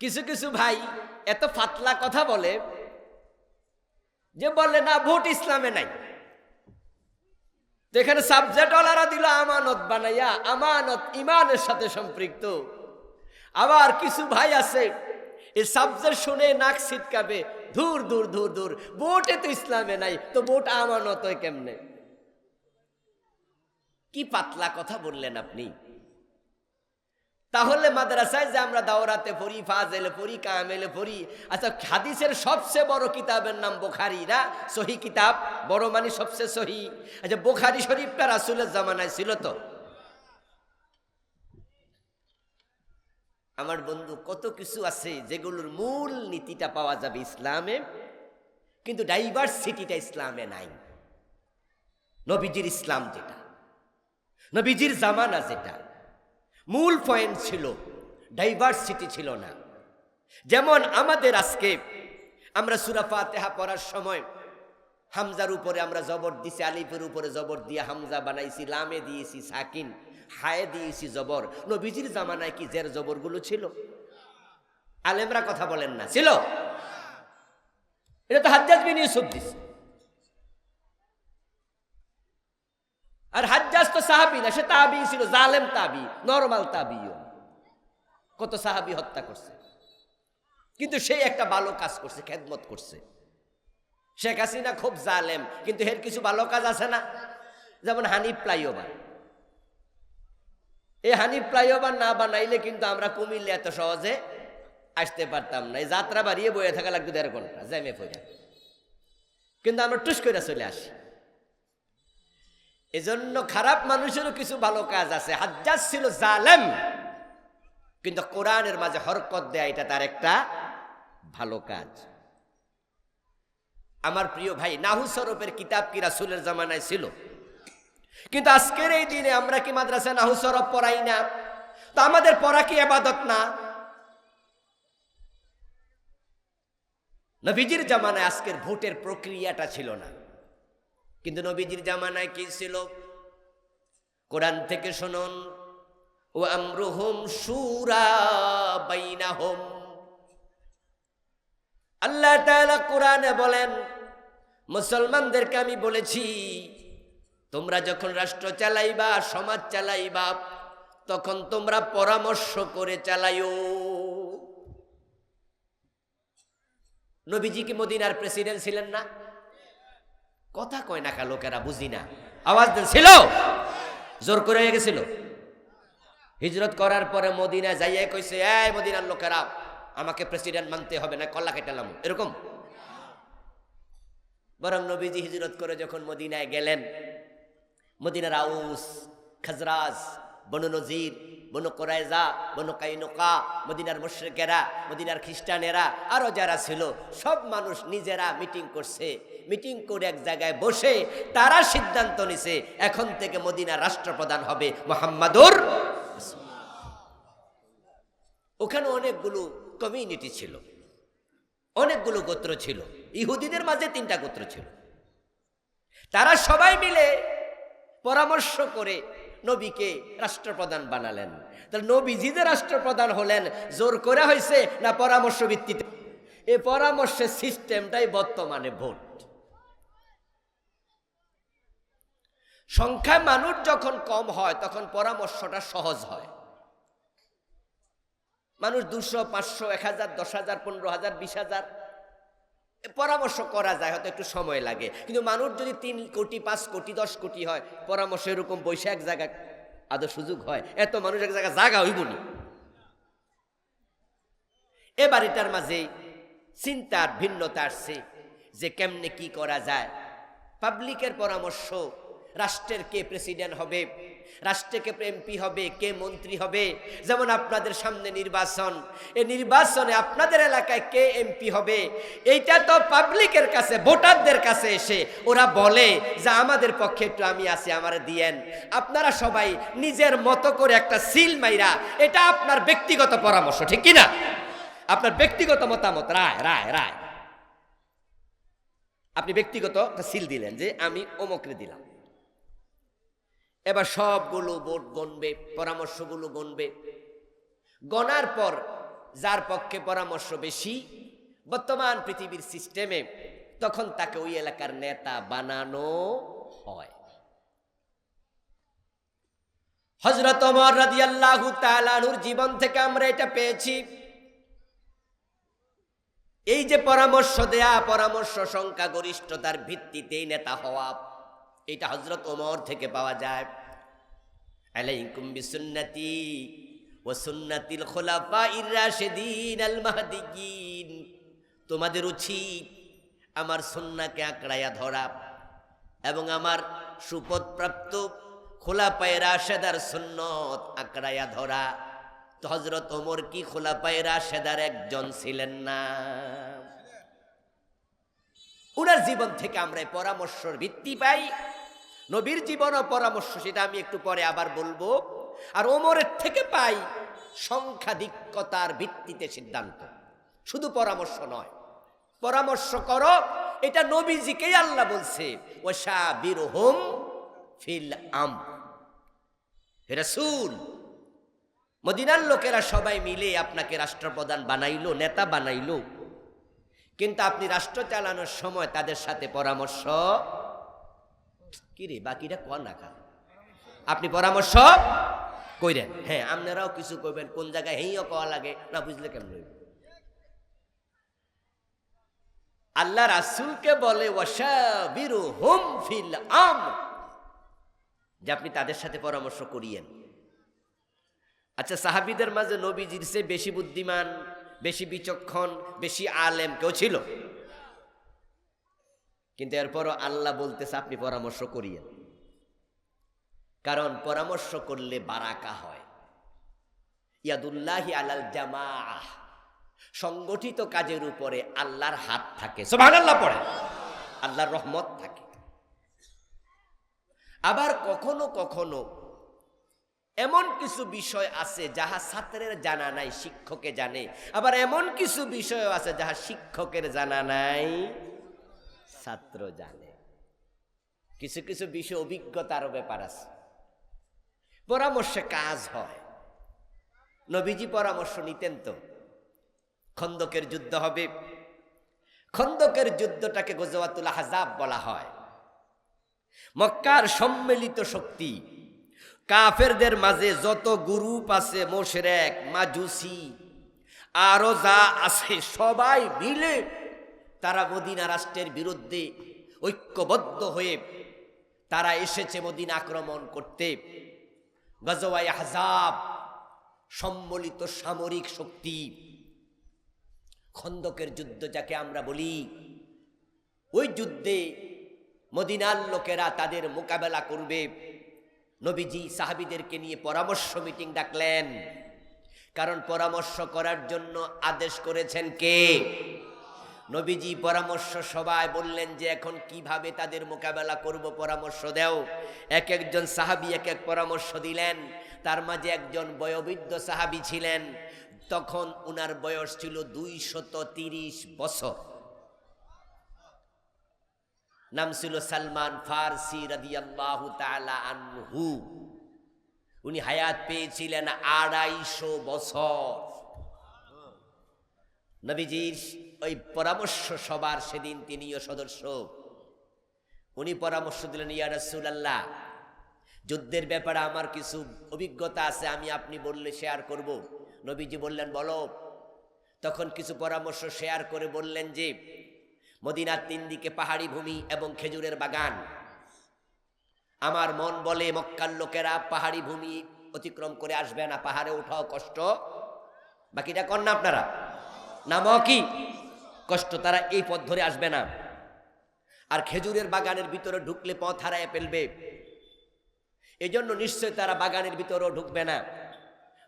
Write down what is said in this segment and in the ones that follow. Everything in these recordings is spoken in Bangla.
কিছু কিছু ভাই এত ফাতলা কথা বলে যে বলে না ভোট ইসলামে নাই। তো এখানে সাবজেক্ট ওয়ালারা দিল আমানত বানাইয়া, আমানত ইমানের সাথে সম্পৃক্ত। আবার কিছু ভাই আছে এই সাবজেক্ট শুনে নাক ছিটকাবে, দূর দূর দূর দূর, ভোটে তো ইসলামে নাই, তো ভোট আমানত হয় কেমনে? কি পাতলা কথা বললেন আপনি। তাহলে মাদ্রাসায় যে আমরা দাওরাতে পড়ি, ফাজেলে পড়ি, কামেলে পড়ি, আচ্ছা হাদিসের সবচেয়ে বড় কিতাবের নাম বুখারী না? সহি কিতাব, বড় মানে সবচেয়ে সহি। আচ্ছা বুখারী শরীফটা রাসূলের জামানায় ছিল তো? আমার বন্ধু, কত কিছু আছে যেগুলোর মূল নীতিটা পাওয়া যাবে ইসলামে, কিন্তু ডাইভার্সিটিটা ইসলামে নাই। নবীজির ইসলাম যেটা, নবীজির জামানা যেটা, মূল পয়েন্ট ছিল, ডাইভার্সিটি ছিল না। যেমন আমাদের আজকে আমরা সূরা ফাতিহা পড়ার সময় হামজার উপরে আমরা জবর দিছি, আলিফের উপরে জবর দিয়ে হামজা বানাইছি, লামে দিয়েছি সাকিন, হায়ে দিয়েছি জবর। নবীজির জামানায় কি জের জবরগুলো ছিল? আলেমরা কথা বলেন না, ছিল? এটা তো হাজ্জাজ বিন ইউসুফ দিছে। আর হাজ্জাজ তো সাহাবী না, সে তাবী ছিল, জালেম তাবী, নরমাল তাবীও। কত সাহাবী হত্যা করছে, কিন্তু সে একটা ভালো কাজ করছে, খেদমত করছে। শেখ হাসিনা খুব জালেম, কিন্তু এর কিছু ভালো কাজ আছে না? যেমন হানিফ ফ্লাইওভার। এই হানিফ ফ্লাইওভার না বানাইলে কিন্তু আমরা কুমিল্লা এত সহজে আসতে পারতাম না। এই যাত্রা বাড়িয়ে বয়ে থাকা লাগবে 1.5 ঘন্টা জ্যামে পড়ে, কিন্তু আমরা টুস করে চলে আসি। এজন্য খারাপ মানুষেরও কিছু ভালো কাজ আছে। হাজ্জাজ ছিল জালেম, কিন্তু কোরআনের মাঝে হরকত দেয়া এটা তার একটা ভালো কাজ। আমার প্রিয় ভাই, নাহু সরফের কিতাব কি রাসূলের জামানায় ছিল? কিন্তু আজকের এই দিনে আমরা কি মাদ্রাসায় নাহু সরফ পড়াই না? তো আমাদের পড়া কি ইবাদত না? নবীজির জামানায় আজকের ভোটের প্রক্রিয়াটা ছিল না, কিন্তু নবীজির জামানায় কি ছিল? কোরআন থেকে শুনুন, ও আমরুহুম শুরা বাইনাহুম। আল্লাহ তাআলা কোরআনে বলেন, মুসলমানদেরকে আমি বলেছি তোমরা যখন রাষ্ট্র চালাইবা, সমাজ চালাইবা, তখন তোমরা পরামর্শ করে চালাইও। নবীজি কি মদিনার প্রেসিডেন্ট ছিলেন না? কথা কয় না, লোকেরা বুঝি না, আওয়াজ দেন। ছিল? জোর করে হয়ে গেছিল। হিজরত করার পরে মদিনা যাইয়া কইছে, এই মদিনার লোকেরা, আমাকে প্রেসিডেন্ট মানতে হবে না, কল্লা কেটালাম, এরকম? বরং নবীজি হিজরত করে যখন মদিনায় গেলেন, মদিনার আউস, খাজরাজ, বনু নজির, বনু কোরাইজা, বনু কাইনুকা, মদিনার মুশরিকেরা, মদিনার খ্রিস্টানেরা, আরো যারা ছিল সব মানুষ নিজেরা মিটিং করছে। মিটিং করে এক জায়গায় বসে তারা সিদ্ধান্ত নিছে, এখন থেকে মদিনার রাষ্ট্রপ্রধান হবে মুহাম্মাদুর। ওখানে অনেকগুলো কমিউনিটি ছিল, অনেকগুলো গোত্র ছিল। ইহুদিদের মাঝে 3টা গোত্র ছিল। তারা সবাই মিলে পরামর্শ করে নবীকে রাষ্ট্রপ্রধান বানালেন। তাহলে নবীজি যে রাষ্ট্রপ্রধান হলেন, জোর করা হয়েছে না পরামর্শ ভিত্তিতে? এই পরামর্শের সিস্টেমটাই বর্তমানে ভোট। সংখ্যায় মানুষ যখন কম হয় তখন পরামর্শটা সহজ হয়। মানুষ 200, 500, 1000, 10,000, 15,000, 20,000 পরামর্শ করা যায়, হয়তো একটু সময় লাগে। কিন্তু মানুষ যদি 3 কোটি, 5 কোটি, 10 কোটি হয়, পরামর্শ এরকম বৈশা এক জায়গায় আদৌ সুযোগ হয়? এত মানুষ এক জায়গায় জায়গা হইবনি। এবার এটার মাঝে চিন্তার ভিন্নতা আসছে যে কেমনে কি করা যায়। পাবলিকের পরামর্শ, রাষ্ট্রের কে প্রেসিডেন্ট হবে, রাষ্ট্রে কে এমপি হবে, কে মন্ত্রী হবে। যেমন আপনাদের সামনে নির্বাচন, এই নির্বাচনে আপনাদের এলাকায় কে এমপি হবে, এইটা তো পাবলিকের কাছে, ভোটারদের কাছে এসে ওরা বলে যে আমাদের পক্ষে একটু আমি আছি, আমারে দিয়েন। আপনারা সবাই নিজের মতো করে একটা সিল মাইরা, এটা আপনার ব্যক্তিগত পরামর্শ, ঠিক কিনা? আপনার ব্যক্তিগত মতামত, রায় রায় রায়, আপনি ব্যক্তিগত সিল দিলেন যে আমি অমুকরে দিলাম। এবার সবগুলো ভোট গণবে, পরামর্শগুলো গণবে। গণার পর যার পক্ষে পরামর্শ বেশি বর্তমান পৃথিবীর সিস্টেমে, তখন তাকে ওই এলাকার নেতা বানানো হয়। হযরত ওমর রাদিয়াল্লাহু তাআলা আনহুর জীবন থেকে আমরা এটা পেয়েছি। এই যে পরামর্শ দেয়া, পরামর্শ সংখ্যাগরিষ্ঠতার ভিত্তিতেই নেতা হওয়া, এটা হযরত ওমর থেকে পাওয়া যায়। আলাইকুম বিসুন্নতি ওয়া সুন্নাতিল খুলাফাইর রাশিদিন আল মাহদিয়িন, তোমাদের উচিত আমার সুন্নাহকে আঁকড়াইয়া ধরা এবং আমার সুপথপ্রাপ্ত খোলাফায়ে রাশেদার সুন্নত আঁকড়াইয়া ধরা। তো হযরত ওমর কি খোলাফায়ে রাশেদার একজন ছিলেন না? উনার জীবন থেকে আমরা এই পরামর্শের ভিত্তি পাই। নবীর জীবন ও পরামর্শ, সেটা আমি একটু পরে আবার বলবো। আর ওমরের থেকে পাই সংখ্যাধিক্যতার ভিত্তিতে সিদ্ধান্ত, শুধু পরামর্শ নয়। পরামর্শ করো, এটা নবীজিকেই আল্লাহ বলছে, ওয়াশাবিরহুম ফিল আমর। হে রাসূল, মদিনার লোকেরা সবাই মিলে আপনাকে রাষ্ট্রপ্রধান বানাইলো, নেতা বানাইলো, কিন্তু আপনি রাষ্ট্র চালানোর সময় তাদের সাথে পরামর্শ কি রে, বাকিটা কোয়া না খা, আপনি পরামর্শ কইরেন। হ্যাঁ, আপনারাও কিছু কইবেন, কোন জায়গায় হেইও কোয়া লাগে না, বুঝলে কেমন হইবে? আল্লাহ রাসূলকে বলে ওয়াশাবিরহুম ফিল আমর, যে আপনি তাদের সাথে পরামর্শ করিয়েন। আচ্ছা, সাহাবীদের মাঝে নবীজির চেয়ে বেশি বুদ্ধিমান, বেশি বিচক্ষণ, বেশি আলেম কেউ ছিল? কিন্তু এরপরও আল্লাহ বলতেছে আপনি পরামর্শ করিয়েন, কারণ পরামর্শ করলে বারাকা হয়। ইয়াদুল্লাহি আলাল জামাআহ, সংগঠিত কাজের উপরে আল্লাহর হাত থাকে। সুবহানাল্লাহ পড়ে, আল্লাহর রহমত থাকে। আবার কখনো কখনো এমন কিছু বিষয় আছে যাহা ছাত্রের জানা নাই, শিক্ষকে জানে। আবার এমন কিছু বিষয় আছে যাহা শিক্ষকের জানা নাই, ছাত্র জানে। কিছু কিছু বিষয় অভিজ্ঞতারও ব্যাপার আছে, পরামর্শে কাজ হয়। নবীজি পরামর্শ নিতেন তো। খন্দকের যুদ্ধ হবে, খন্দকের যুদ্ধটাকে গজওয়াতুল আহজাব বলা হয়। মক্কার সম্মিলিত শক্তি, কাফেরদের মাঝে যত গ্রুপ আছে, মুশরিক, মাজুসি, আরো যা আছে, সবাই মিলে তারা মদিনা রাষ্ট্রের বিরুদ্ধে ঐক্যবদ্ধ হয়ে তারা এসেছে মদিনা আক্রমণ করতে। গজওয়ায়ে আহজাব, সম্মিলিত সামরিক শক্তি, খন্দকের যুদ্ধ যাকে আমরা বলি, ওই যুদ্ধে মদিনার লোকেরা তাদের মোকাবেলা করবে। নবীজি সাহাবীদেরকে নিয়ে পরামর্শ মিটিং ডাকলেন, কারণ পরামর্শ করার জন্য আদেশ করেছেন কে? নবীজি পরামর্শ সবাই বললেন যে এখন কিভাবে তাদের মোকাবেলা করব, পরামর্শ দাও। এক একজন সাহাবী এক এক পরামর্শ দিলেন। তার মাঝে একজন বয়োবৃদ্ধ সাহাবী ছিলেন, তখন উনার বয়স ছিল 230 বছর। নাম ছিল সালমান ফারসি রাদিয়াল্লাহু তাআলা আনহু। উনি হায়াত পেয়েছিলেন 250 বছর। নবীজির ওই পরামর্শ সবার সেদিন তিনিও সদস্য। উনি পরামর্শ দিলেন, ইয়া রাসূলুল্লাহ, যুদ্ধের ব্যাপারে আমার কিছু অভিজ্ঞতা আছে, আমি আপনি বললে শেয়ার করব। নবীজি বললেন বলো। তখন কিছু পরামর্শ শেয়ার করে বললেন যে মদিনার 3 দিকে পাহাড়ি ভূমি এবং খেজুরের বাগান। আমার মন বলে মক্কার লোকেরা পাহাড়ি ভূমি অতিক্রম করে আসবে না, পাহাড়ে ওঠাও কষ্ট। বাকিটা কর না আপনারা, নামও কি কষ্ট, তারা এই পথ ধরে আসবে না। আর খেজুরের বাগানের ভিতরে ঢুকলে পথ হারায় ফেলবে, এজন্য নিশ্চয় তারা বাগানের ভিতরেও ঢুকবে না।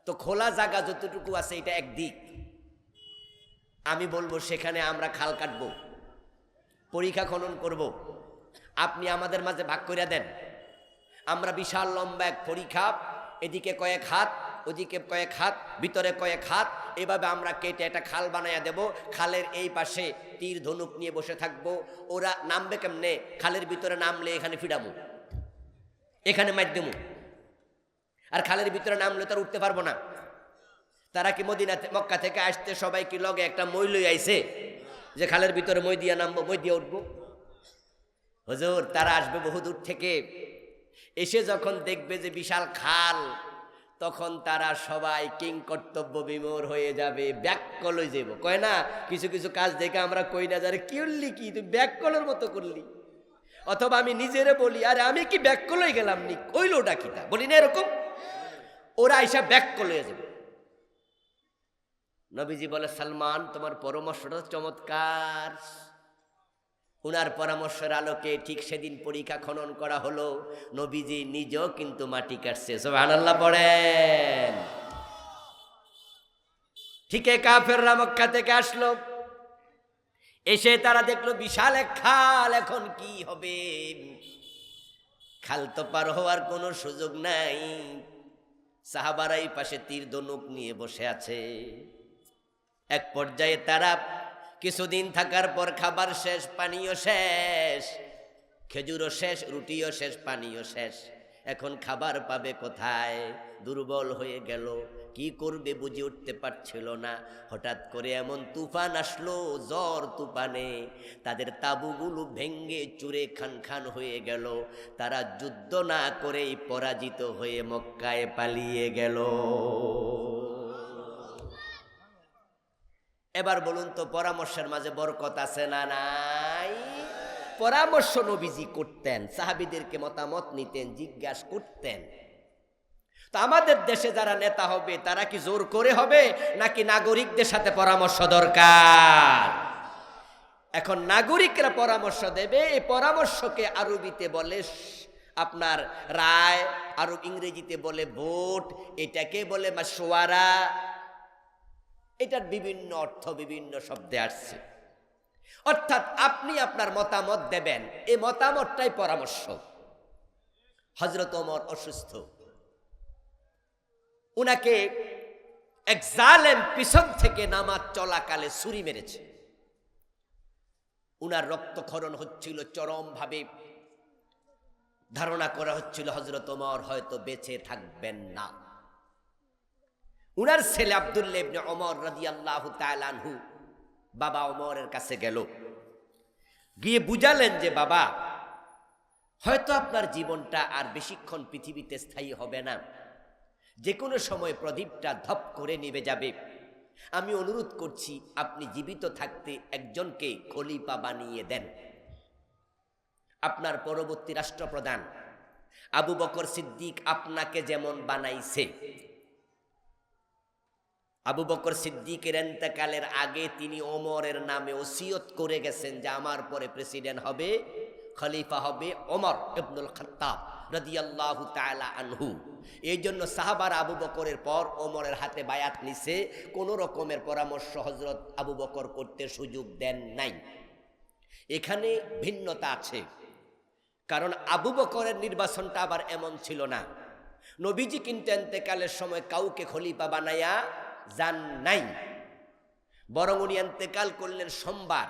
তো খোলা জায়গা যতটুকু আছে এটা একদিক, আমি বলবো সেখানে আমরা খাল কাটবো, পরিখা খনন করব, আপনি আমাদের মাঝে ভাগ করে দেন। আমরা বিশাল লম্বা এক পরিখা, এদিকে কয়েক হাত, ওদিকে কয়েক হাত, ভিতরে কয়েক হাত, এভাবে আমরা কেটে একটা খাল বানাইয়া দেব। খালের এই পাশে তীর ধনুক নিয়ে বসে থাকবো। ওরা নামবে কেমনে? খালের ভিতরে নামলে এখানে ফিরামু, এখানে মার দেবো। আর খালের ভিতরে নামলে তো আর উঠতে পারবো না। তারা কি মক্কা থেকে আসতে সবাই কি লগে একটা মই লই আইছে যে খালের ভিতরে মই দিয়া নামবো, মই দিয়া উঠবো? হুজুর, তারা আসবে বহুদূর থেকে, এসে যখন দেখবে যে বিশাল খাল, তখন তারা সবাই কিং কর্তব্য বিমূঢ় হয়ে যাবে, ব্যাককল হয়ে যাব। কয় না, কিছু কিছু কাজ দেখে আমরা কই না যারে কি উঠলি, কি তুই ব্যাককলের মতো করলি। অথবা আমি নিজেরে বলি, আরে আমি কি ব্যাককল হয়ে গেলাম নি, কইলোটা কি তা বলি না, এরকম ওরা আইসা ব্যাককল হয়ে যাবে। নবীজি বলে, সালমান তোমার পরামর্শটা চমৎকার। উনার পরামর্শের আলোকে ঠিক সেদিন পরীক্ষা খনন করা হলো, নবীজি নিজেও কিন্তু মাটি কাটছে। সুবহানাল্লাহ পড়েন। ঠিক কাফেররা মক্কা থেকে আসলো, এসে তারা দেখলো বিশাল এক খাল, এখন কি হবে? খাল তো পার হওয়ার কোনো সুযোগ নাই। সাহাবারা এই পাশে তীর ধনুক নিয়ে বসে আছে। এক পর্যায়ে তারা কিছুদিন থাকার পর খাবার শেষ, পানীয় শেষ, খেজুরও শেষ, রুটিও শেষ, পানীয় শেষ, এখন খাবার পাবে কোথায়? দুর্বল হয়ে গেল, কি করবে বুঝে উঠতে পারছিল না। হঠাৎ করে এমন তুফান আসলো, ঝড় তুফানে তাদের তাঁবুগুলো ভেঙ্গে চুরে খান খান হয়ে গেল। তারা যুদ্ধ না করেই পরাজিত হয়ে মক্কায় পালিয়ে গেল। এবার বলুন তো, পরামর্শের মাঝে বরকত আছে না নাই? পরামর্শ নবীজি করতেন, সাহাবীদেরকে মতামত নিতেন, জিজ্ঞাসা করতেন। তো আমাদের দেশে যারা নেতা হবে, তারা কি জোর করে হবে নাকি নাগরিকদের সাথে পরামর্শ দরকার? এখন নাগরিকরা পরামর্শ দেবে, এই পরামর্শকে আরবিতে বলে আপনার রায়, আর ইংরেজিতে বলে ভোট, এটাকে বলে মাশওয়ারা। এটার বিভিন্ন অর্থ বিভিন্ন শব্দে আসছে। অর্থাৎ আপনি আপনার মতামত দেবেন, এই মতামতটাই পরামর্শ। হযরত ওমর অসুস্থ, উনাকে এক জালেম পিছন থেকে নামাজ চলাকালে ছুরি মেরেছে। উনার রক্তক্ষরণ হচ্ছিল চরমভাবে। ধারণা করা হচ্ছিল হযরত ওমর হয়তো বেঁচে থাকবেন না। উনার ছেলে আব্দুল্লাহ ইবনে ওমর রাদিয়াল্লাহু তাআলা আনহু বাবা ওমরের কাছে গেল, গিয়ে বুঝালেন যে বাবা, হয়তো আপনার জীবনটা আর বেশিক্ষণ পৃথিবীতে স্থায়ী হবে না, যে কোনো সময় প্রদীপটা ধপ করে নিভে যাবে। আমি অনুরোধ করছি আপনি জীবিত থাকতে একজনকে খলিফা বানিয়ে দেন। আপনার পরবর্তী রাষ্ট্রপ্রধান আবু বকর সিদ্দিক আপনাকে যেমন বানাইছে, আবু বকর সিদ্দিকের ইন্তেকালের আগে তিনি ওমরের নামে ওসিয়ত করে গেছেন যে আমার পরে প্রেসিডেন্ট হবে, খলিফা হবে ওমর ইবনুল খাত্তাব রাদিয়াল্লাহু তাআলা আনহু। এই জন্য সাহাবারা আবু বকরের পর ওমরের হাতে বায়াত নিছে, কোনো রকমের পরামর্শ হযরত আবু বকর করতে সুযোগ দেন নাই। এখানে ভিন্নতা আছে, কারণ আবু বকরের নির্বাচনটা আবার এমন ছিল না। নবীজি কিন্তু ইন্তেকালের সময় কাউকে খলিফা বানায়া যান নাই, বরং উনি ইন্তেকাল করলেন সোমবার,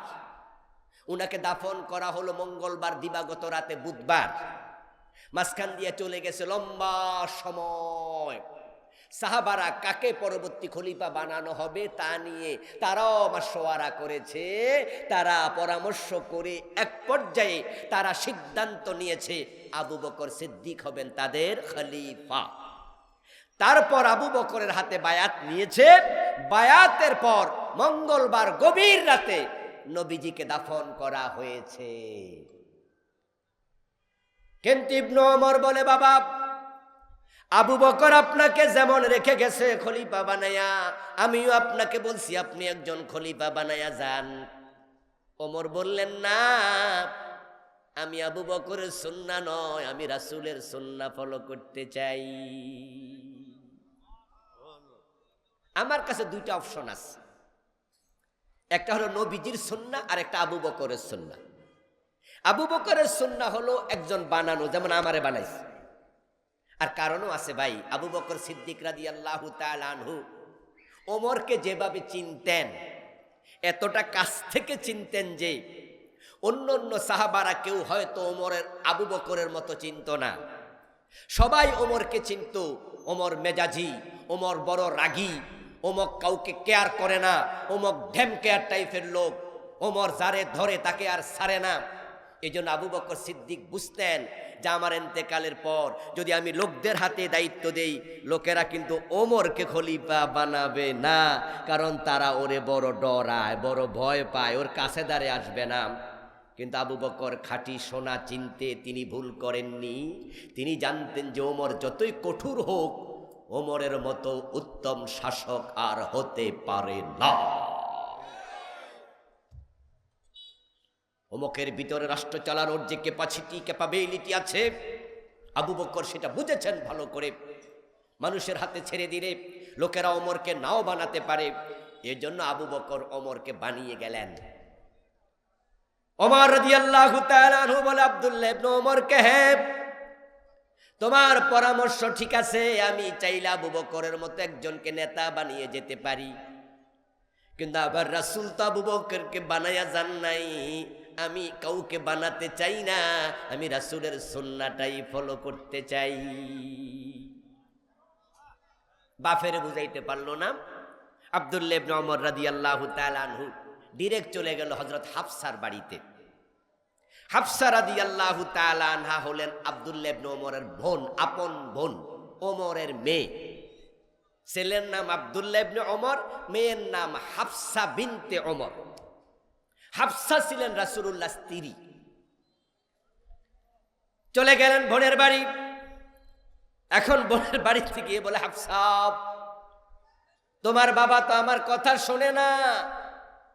উনাকে দাফন করা হলো মঙ্গলবার দিবাগত রাতে বুধবার। মাঝখান দিয়ে চলে গেছে লম্বা সময়। সাহাবারা কাকে পরবর্তী খলিফা বানানো হবে তা নিয়ে তারাও মাশওয়ারা করেছে, তারা পরামর্শ করে এক পর্যায়ে তারা সিদ্ধান্ত নিয়েছে আবু বকর সিদ্দিক হবেন তাদের খলিফা। তারপর আবু বকরের হাতে বায়াত নিয়েছে। বায়াতের পর মঙ্গলবার গভীর রাতে নবীজিকে দাফন করা হয়েছে। কিন্তু ইবনে ওমর বলে, বাবা, আবু বকর আপনাকে যেমন রেখে গেছে খলিফা বানায়া, আমিও আপনাকে বলছি আপনি একজন খলিফা বানায়া যান। ওমর বললেন, না, আমি আবু বকরের সুন্নাহ নয়, আমি রাসূলের সুন্নাহ ফলো করতে চাই। আমার কাছে দুইটা অপশন আছে, একটা হলো নবীজির সুন্নাহ আর একটা আবু বকরের সুন্নাহ। আবু বকরের সুন্নাহ হলো একজন বানানো, যেমন আমারে বানাইছে। আর কারণও আছে ভাই, আবু বকর সিদ্দিক রাদিয়াল্লাহু তাআলা আনহু ওমরকে যেভাবে চিনতেন, এতটা কাছ থেকে চিনতেন যে অন্য অন্য সাহাবারা কেউ হয়তো ওমরের আবু বকরের মতো চিনত না। সবাই ওমরকে চিনত, ওমর মেজাজি, ওমর বড় রাগী, অমক কাউকে কেয়ার করে না, অমক ঢেম কেয়ার টাইপের লোক, ওমর যারে ধরে তাকে আর ছাড়ে না। এই জন্য আবু বকর সিদ্দিক বুঝতেন যে আমার ইন্তেকালের পর যদি আমি লোকদের হাতে দায়িত্ব দেই, লোকেরা কিন্তু ওমরকে খলিফা বানাবে না, কারণ তারা ওরে বড় ডরায়, বড় ভয় পায়, ওর কাছে দাঁড়ে আসবে না। কিন্তু আবু বকর খাঁটি সোনা চিনতে তিনি ভুল করেননি। তিনি জানতেন যে ওমর যতই কঠোর হোক, ওমরের মতো উত্তম শাসক আর হতে পারে না। ওমকের ভিতরে রাষ্ট্র চালানোর যে ক্যাপাবিলিটি আছে, আবু বকর সেটা বুঝেছেন ভালো করে। মানুষের হাতে ছেড়ে দিলে লোকেরা ওমরকে নাও বানাতে পারে, এজন্য আবু বকর ওমরকে বানিয়ে গেলেন। ওমর রাদিয়াল্লাহু তাআলা আনহু বলে আব্দুল্লাহ ইবনে ওমরকে, হে তোমার পরামর্শ ঠিক আছে, আমি চাইলে আবু বকরের মতো একজনকে নেতা বানিয়ে যেতে পারি, কিন্তু আবার রাসূল তো আবু বকরকে বানায়া যান নাই, আমি কাউকে বানাতে চাই না, আমি রাসূলের সুন্নাহটাই ফলো করতে চাই। বাফের বুঝাইতে পারলো না। আব্দুল্লাহ ইবনে ওমর রাদিয়াল্লাহু তাআলা আনহু ডাইরেক্ট চলে গেল হযরত হাফসার বাড়িতে। হাফসা রাদিয়াল্লাহু তাআলা আনহা হলেন আব্দুল্লাহ ইবনে ওমরের বোন, আপন বোন, ওমরের মেয়ে। ছেলের নাম আব্দুল্লাহ ইবনে ওমর, মেয়ের নাম হাফসা বিনতে ওমর। হাফসা ছিলেন রাসূলুল্লাহর স্ত্রী। চলে গেলেন বোনের বাড়ি। এখন বোনের বাড়ি থেকে গিয়ে বলে, হাফসা তোমার বাবা তো আমার কথা শোনে না।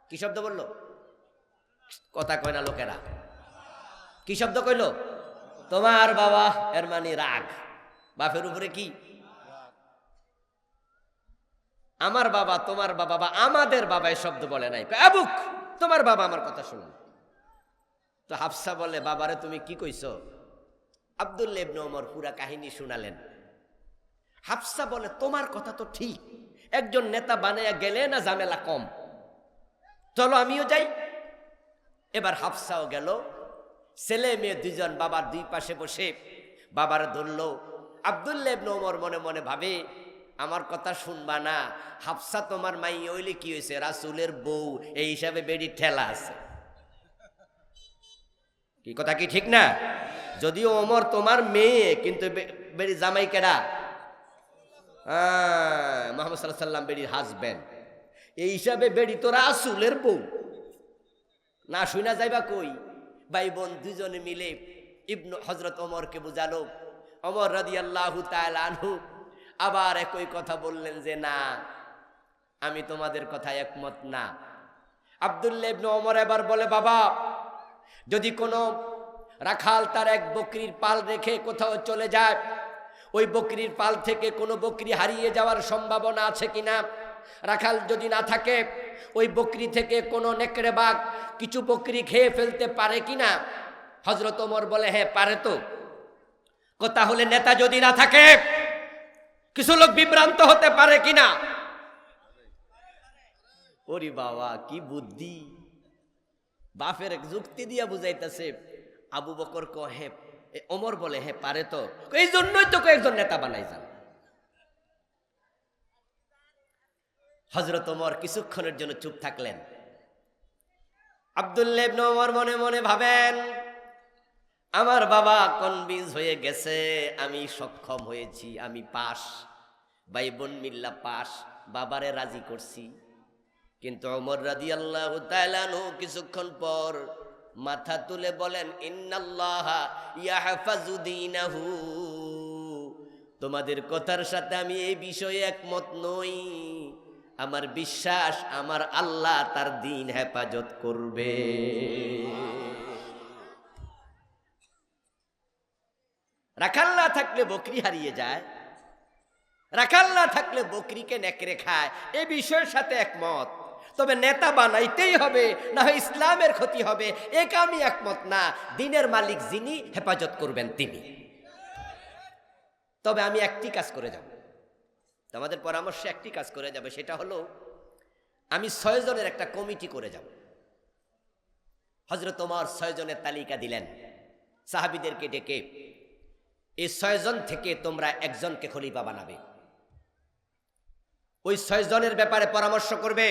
কি শব্দ বললো? কথা কয় না লোকেরা। কি শব্দ কইল? তোমার বাবা, এর মানে রাগ। বাপের উপরে কি? আমার বাবা, তোমার বাবা বা আমাদের বাবা এই শব্দ বলে নাই। আবুক, তোমার বাবা আমার কথা শুনুন। তো হাফসা বলে, বাবারে তুমি কি কইছো? আব্দুল্লাহ ইবনে ওমর পুরা কাহিনী শুনালেন। হাফসা বলে, তোমার কথা তো ঠিক, একজন নেতা বানায়া গেলে না ঝামেলা কম, চলো আমিও যাই। এবার হাফসাও গেল। ছেলে মেয়ে দুজন বাবার দুই পাশে বসে বাবার ধরল। আব্দুল্লাহ ইবনে ওমর মনে মনে ভাবে, আমার কথা শুনবা না, হাফসা তোমার মাই হইলে কি হয়েছে, রাসূলের বউ, এই হিসাবে বেড়ি ঠেলা আছে। কি কথা কি ঠিক না? যদিও ওমর তোমার মেয়ে, কিন্তু বেড়ি জামাই কেডা? মুহাম্মদ সাল্লাল্লাহু আলাইহি সাল্লাম বেড়ির হাজবেন্ড, এই হিসাবে বেড়ি তো রাসূলের বউ, না শুনা যাইবা কই? ভাই বোন দুজনে মিলে হযরত ওমরকে বুঝালো। ওমর রাদিয়াল্লাহু তাআলা আনহু আবার একই কথা বললেন যে, না, আমি তোমাদের কথা একমত না। আব্দুল্লাহ ইবনে ওমর এবার বলে, বাবা, যদি কোনো রাখাল তার এক বকরির পাল রেখে কোথাও চলে যায়, ওই বকরির পাল থেকে কোনো বকরি হারিয়ে যাওয়ার সম্ভাবনা আছে কিনা? রাখাল যদি না থাকে, ওই বকরি থেকে কোনো নেকড়ে বাঘ কিছু বকরি খেয়ে ফেলতে পারে কিনা? হযরত ওমর বলে, হ্যাঁ পারে তো। তাহলে নেতা যদি না থাকে, কিছু লোক বিভ্রান্ত হতে পারে কিনা? ওরে বাবা, কি বুদ্ধি! বাপের যুক্তি দিয়া বুঝাইতেছে। আবু বকর কহে, ওমর বলে, হ্যাঁ পারে তো, এই জন্যই তো কয়েকজন নেতা বানাই যান। হযরত ওমর কিছুক্ষণের জন্য চুপ থাকলেন। আব্দুল্লাহ ইবনে ওমর মনে মনে ভাবেন, আমার বাবা কনভিন্স হয়ে গেছে, আমি সক্ষম হয়েছি, আমি পাস, ভাই বোন মিল্লা পাস, বাবারে রাজি করছি। কিন্তু ওমর রাদিয়াল্লাহু তাআলা আনহু কিছুক্ষণ পর মাথা তুলে বলেন, ইন্নাল্লাহা ইয়াহফাজু দীনাহু, তোমাদের কথার সাথে আমি এই বিষয়ে একমত নই। আমার বিশ্বাস, আমার আল্লাহ তার দ্বীন হেফাজত করবে। রাখাল না থাকলে বকরি হারিয়ে যায়, রাখাল না থাকলে বকরিকে নেকড়ে খায়, এই বিষয়ের সাথে একমত। তবে নেতা বানাইতেই হবে, না হয় ইসলামের ক্ষতি হবে, একে আমি একমত না। দ্বীনের মালিক যিনি, হেফাজত করবেন তিনি। তবে আমি একটি কাজ করে যাব, আমাদের পরামর্শে একটি কাজ করে যাবে, সেটা হলো আমি 6 জনের একটা কমিটি করে যাব। হযরত ওমর 6 জনের তালিকা দিলেন সাহাবীদেরকে ডেকে, এই 6 জন থেকে তোমরা একজনকে খলিফা বানাবে। ওই 6 জনের ব্যাপারে পরামর্শ করবে।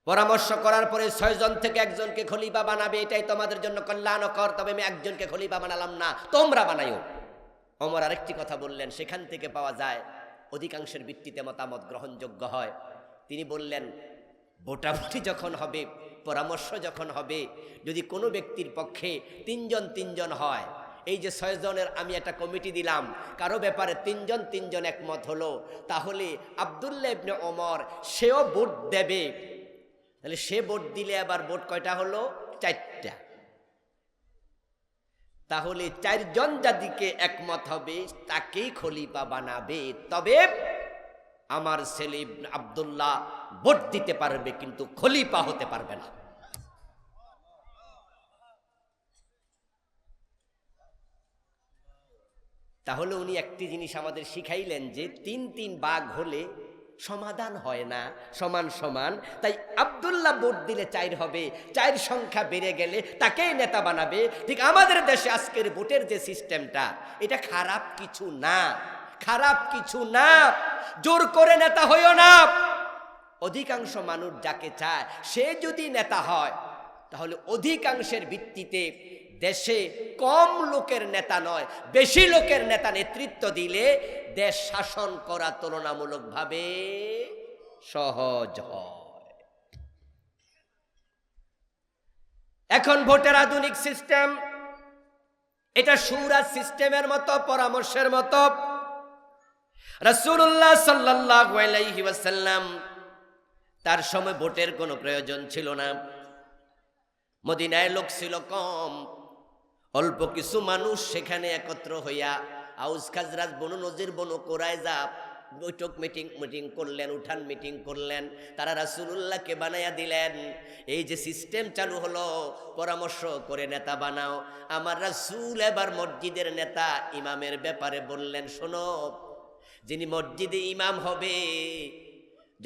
পরামর্শ করার পরে 6 জন থেকে একজনকে খলিফা বানাবে, এটাই তোমাদের জন্য কল্যাণকর, তবে আমি একজনকে খলিফা বানালাম না, তোমরা বানাইও। ওমর আরেকটি কথা বললেন, সেখান থেকে পাওয়া যায় অধিকাংশের ভিত্তিতে মতামত গ্রহণযোগ্য হয়। তিনি বললেন, ভোটাভুটি যখন হবে, পরামর্শ যখন হবে, যদি কোনো ব্যক্তির পক্ষে 3 জন হয়, এই যে 6 জনের আমি একটা কমিটি দিলাম, কারো ব্যাপারে 3 জন একমত হলো, তাহলে আব্দুল্লাহ ইবনে ওমর সেও ভোট দেবে। তাহলে সে ভোট দিলে আবার ভোট কয়টা হলো? 4টা। তাহলে 4 জন যাদিকে একমত হবে তাকেই খলিফা বানাবে। তবে আমার ছেলে আব্দুল্লাহ ভোট দিতে পারবে, কিন্তু খলিফা হতে পারবে না। তাহলে উনি একটি জিনিস আমাদের শিখাইলেন যে 3 ভাগ হলে সমাধান হয় না, সমান সমান। তাই আব্দুল্লাহ ভোট দিলে 4 হবে, 4 সংখ্যা বেড়ে গেলে তাকেই নেতা বানাবে। ঠিক আমাদের দেশে আজকের ভোটের যে সিস্টেমটা, এটা খারাপ কিছু না, খারাপ কিছু না। জোর করে নেতা হইও না। অধিকাংশ মানুষ যাকে চায় সে যদি নেতা হয়, তাহলে অধিকাংশের ভিত্তিতে দেশে কম লোকের নেতা নয়, বেশি লোকের নেতা নেতৃত্ব দিলে দেশ শাসন করা তুলনামূলকভাবে সহজ হয়। এখন ভোটের আধুনিক সিস্টেম, এটা শুরা সিস্টেমের মতো, পরামর্শের মতো। রাসূলুল্লাহ সাল্লাল্লাহু আলাইহি ওয়াসাল্লাম তার সময় ভোটের কোনো প্রয়োজন ছিল না। মদিনায় লোক ছিল কম, অল্প কিছু মানুষ সেখানে একত্র হইয়া আউস খাজরাজ বনু নজির বনু কোরাইজা বৈঠক মিটিং করলেন, উঠান মিটিং করলেন। তারা রাসূলুল্লাহকে বানাইয়া দিলেন। এই যে সিস্টেম চালু হলো, পরামর্শ করে নেতা বানাও। আমার রাসূল এবার মসজিদের নেতা ইমামের ব্যাপারে বললেন, শোনো, যিনি মসজিদে ইমাম হবে,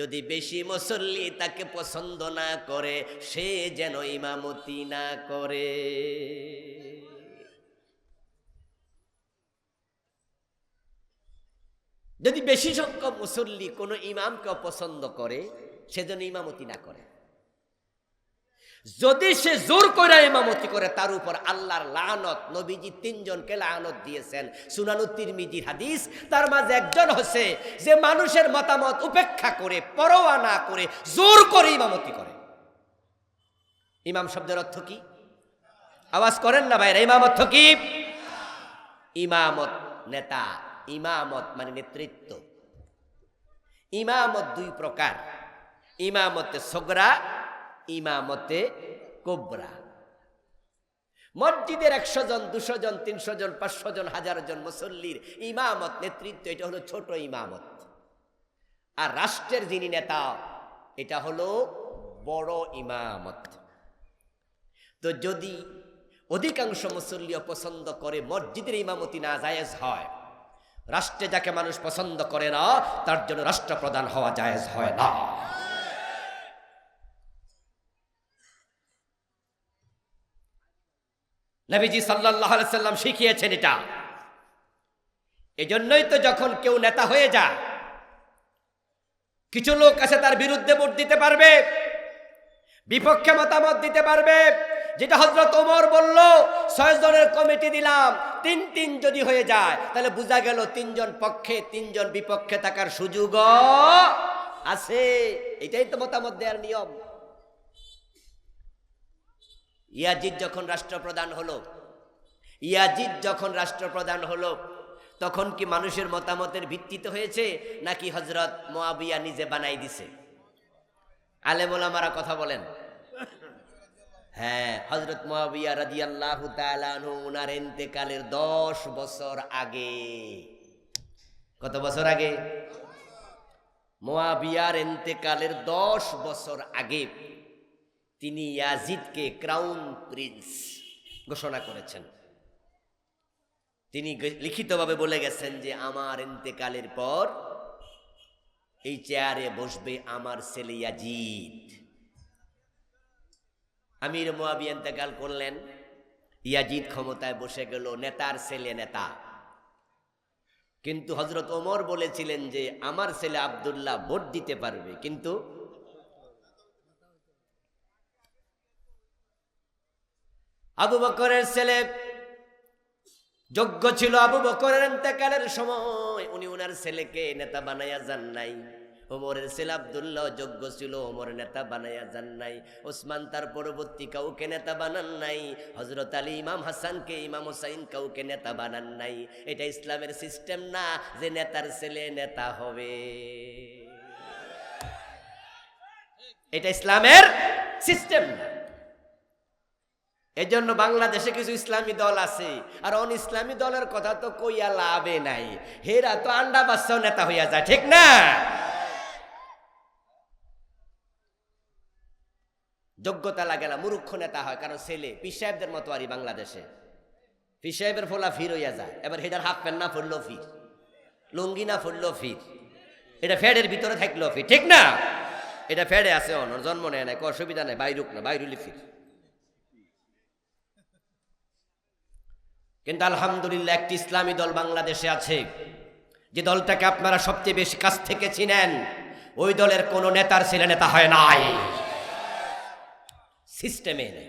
যদি বেশি মুসল্লি তাকে পছন্দ না করে, সে যেন ইমামতি না করে। যদি বেশি সংখ্যক মুসল্লি কোনো ইমামকে পছন্দ করে, সে যেন ইমামতি না করে। যদি সে জোর করে ইমামতি করে, তার উপর আল্লাহর লানত। নবীজি 3 জনকে লানত দিয়েছেন, সুনানুত তিরমিজির হাদিস। তার মাঝে একজন হচ্ছে যে মানুষের মতামত উপেক্ষা করে, পরোয়া না করে জোর করে ইমামতি করে। ইমাম শব্দের অর্থ কি? আওয়াজ করেন না ভাইরা, ইমাম অর্থ কি? ইমামত নেতা, ইমামত মানে নেতৃত্ব। ইমামত 2 প্রকার, ইমামতে সগরা, ইমামতে কুবরা। মসজিদের 100 জন, 200 জন, 300 জন, 500 জন, 1000 জন মুসল্লির ইমামত, নেতৃত্ব, এটা হলো ছোট ইমামত। আর রাষ্ট্রের যিনি নেতা, এটা হলো বড় ইমামত। তো যদি অধিকাংশ মুসল্লি পছন্দ করে মসজিদের ইমামতি না জায়েজ হয়, রাষ্ট্রে যাকে মানুষ পছন্দ করে না, তার জন্য রাষ্ট্রপ্রধান হওয়া জায়েজ হয় না। নবীজি সাল্লাল্লাহু আলাইহি সাল্লাম শিখিয়েছেন এটা। এজন্যই তো যখন কেউ নেতা হয়ে যায়, কিছু লোক আছে তার বিরুদ্ধে ভোট দিতে পারবে, বিপক্ষে মতামত দিতে পারবে। যেটা হযরত ওমর বলল, 6 জনের কমিটি দিলাম, 3 যদি হয়ে যায়, তাহলে বোঝা গেল 3 জন পক্ষে 3 জন বিপক্ষে থাকার সুযোগ আছে। এটাই তো মতামত দেওয়ার নিয়ম। ইয়াজিদ যখন রাষ্ট্রপ্রধান হলো, তখন কি মানুষের মতামতের ভিত্তিতে হয়েছে, নাকি হযরত মুয়াবিয়া নিজে বানাই দিছে? আলেম ওলামারা কথা বলেন। হ্যাঁ, হযরত মুয়াবিয়া রাদিয়াল্লাহু তাআলা আনহু উনার ইন্তেকালের 10 বছর আগে। কত বছর আগে? মুয়াবিয়ার ইন্তেকালের 10 বছর আগে তিনি ইয়াজিদকে ক্রাউন প্রিন্স ঘোষণা করেছেন। তিনি লিখিতভাবে বলে গেছেন যে আমার ইন্তেকালের পর এই চেয়ারে বসবে আমার ছেলে ইয়াজিদ। আমির মুয়াবিয়া ইন্তেকাল করলেন, ইয়াজিদ ক্ষমতায় বসে গেল, নেতার ছেলে নেতা। কিন্তু হযরত ওমর বলেছিলেন যে আমার ছেলে আব্দুল্লাহ ভোট দিতে পারবে, কিন্তু আবু বকরের ছেলে যোগ্য ছিল। আবু বকরের ইন্তেকালের সময় উনি ওনার ছেলেকে নেতা বানাইয়া যান নাই। ওমরের ছেলে আব্দুল্লাহ যোগ্য ছিল, ওমর নেতা বানাইয়া যান নাই। ওসমান তার পরবর্তী কাউকে নেতা বানান নাই। হযরত আলী, ইমাম হাসানকে, ইমাম হুসাইন কাউকে নেতা বানান নাই। এটা ইসলামের সিস্টেম না যে নেতার ছেলে নেতা হবে। এটা ইসলামের সিস্টেম না। এজন্য বাংলাদেশে কিছু ইসলামী দল আছে, আর অন ইসলামী দলের কথা তো কইয়া লাভে নাই। হেরা তো আন্ডা বাচ্চাও নেতা হইয়া যায়, ঠিক না? যোগ্যতা লাগে না, মূর্খ নেতা হয়। কারণ ছেলে পীর সাহেবদের মতো আরই বাংলাদেশে পীর সাহেবের ফোলা ফির হইয়া যায়। এবার হেটার হাফ প্যান্ট না ফুললো ফির, লুঙ্গি না ফুললো ফির, এটা ফ্যাডের ভিতরে থাকলো ফির, ঠিক না? এটা ফ্যাডে আছে, অনর জন্ম নেয় না, অসুবিধা নেই, বাইরুক না, বাইরুলি ফির। কিন্তু আলহামদুলিল্লাহ একটি ইসলামী দল বাংলাদেশে আছে, যে দলটাকে আপনারা সবচেয়ে বেশি কাছ থেকে চিনেন। ওই দলের কোন নেতার ছেলে নেতা হয় নাই, সিস্টেমে নেই।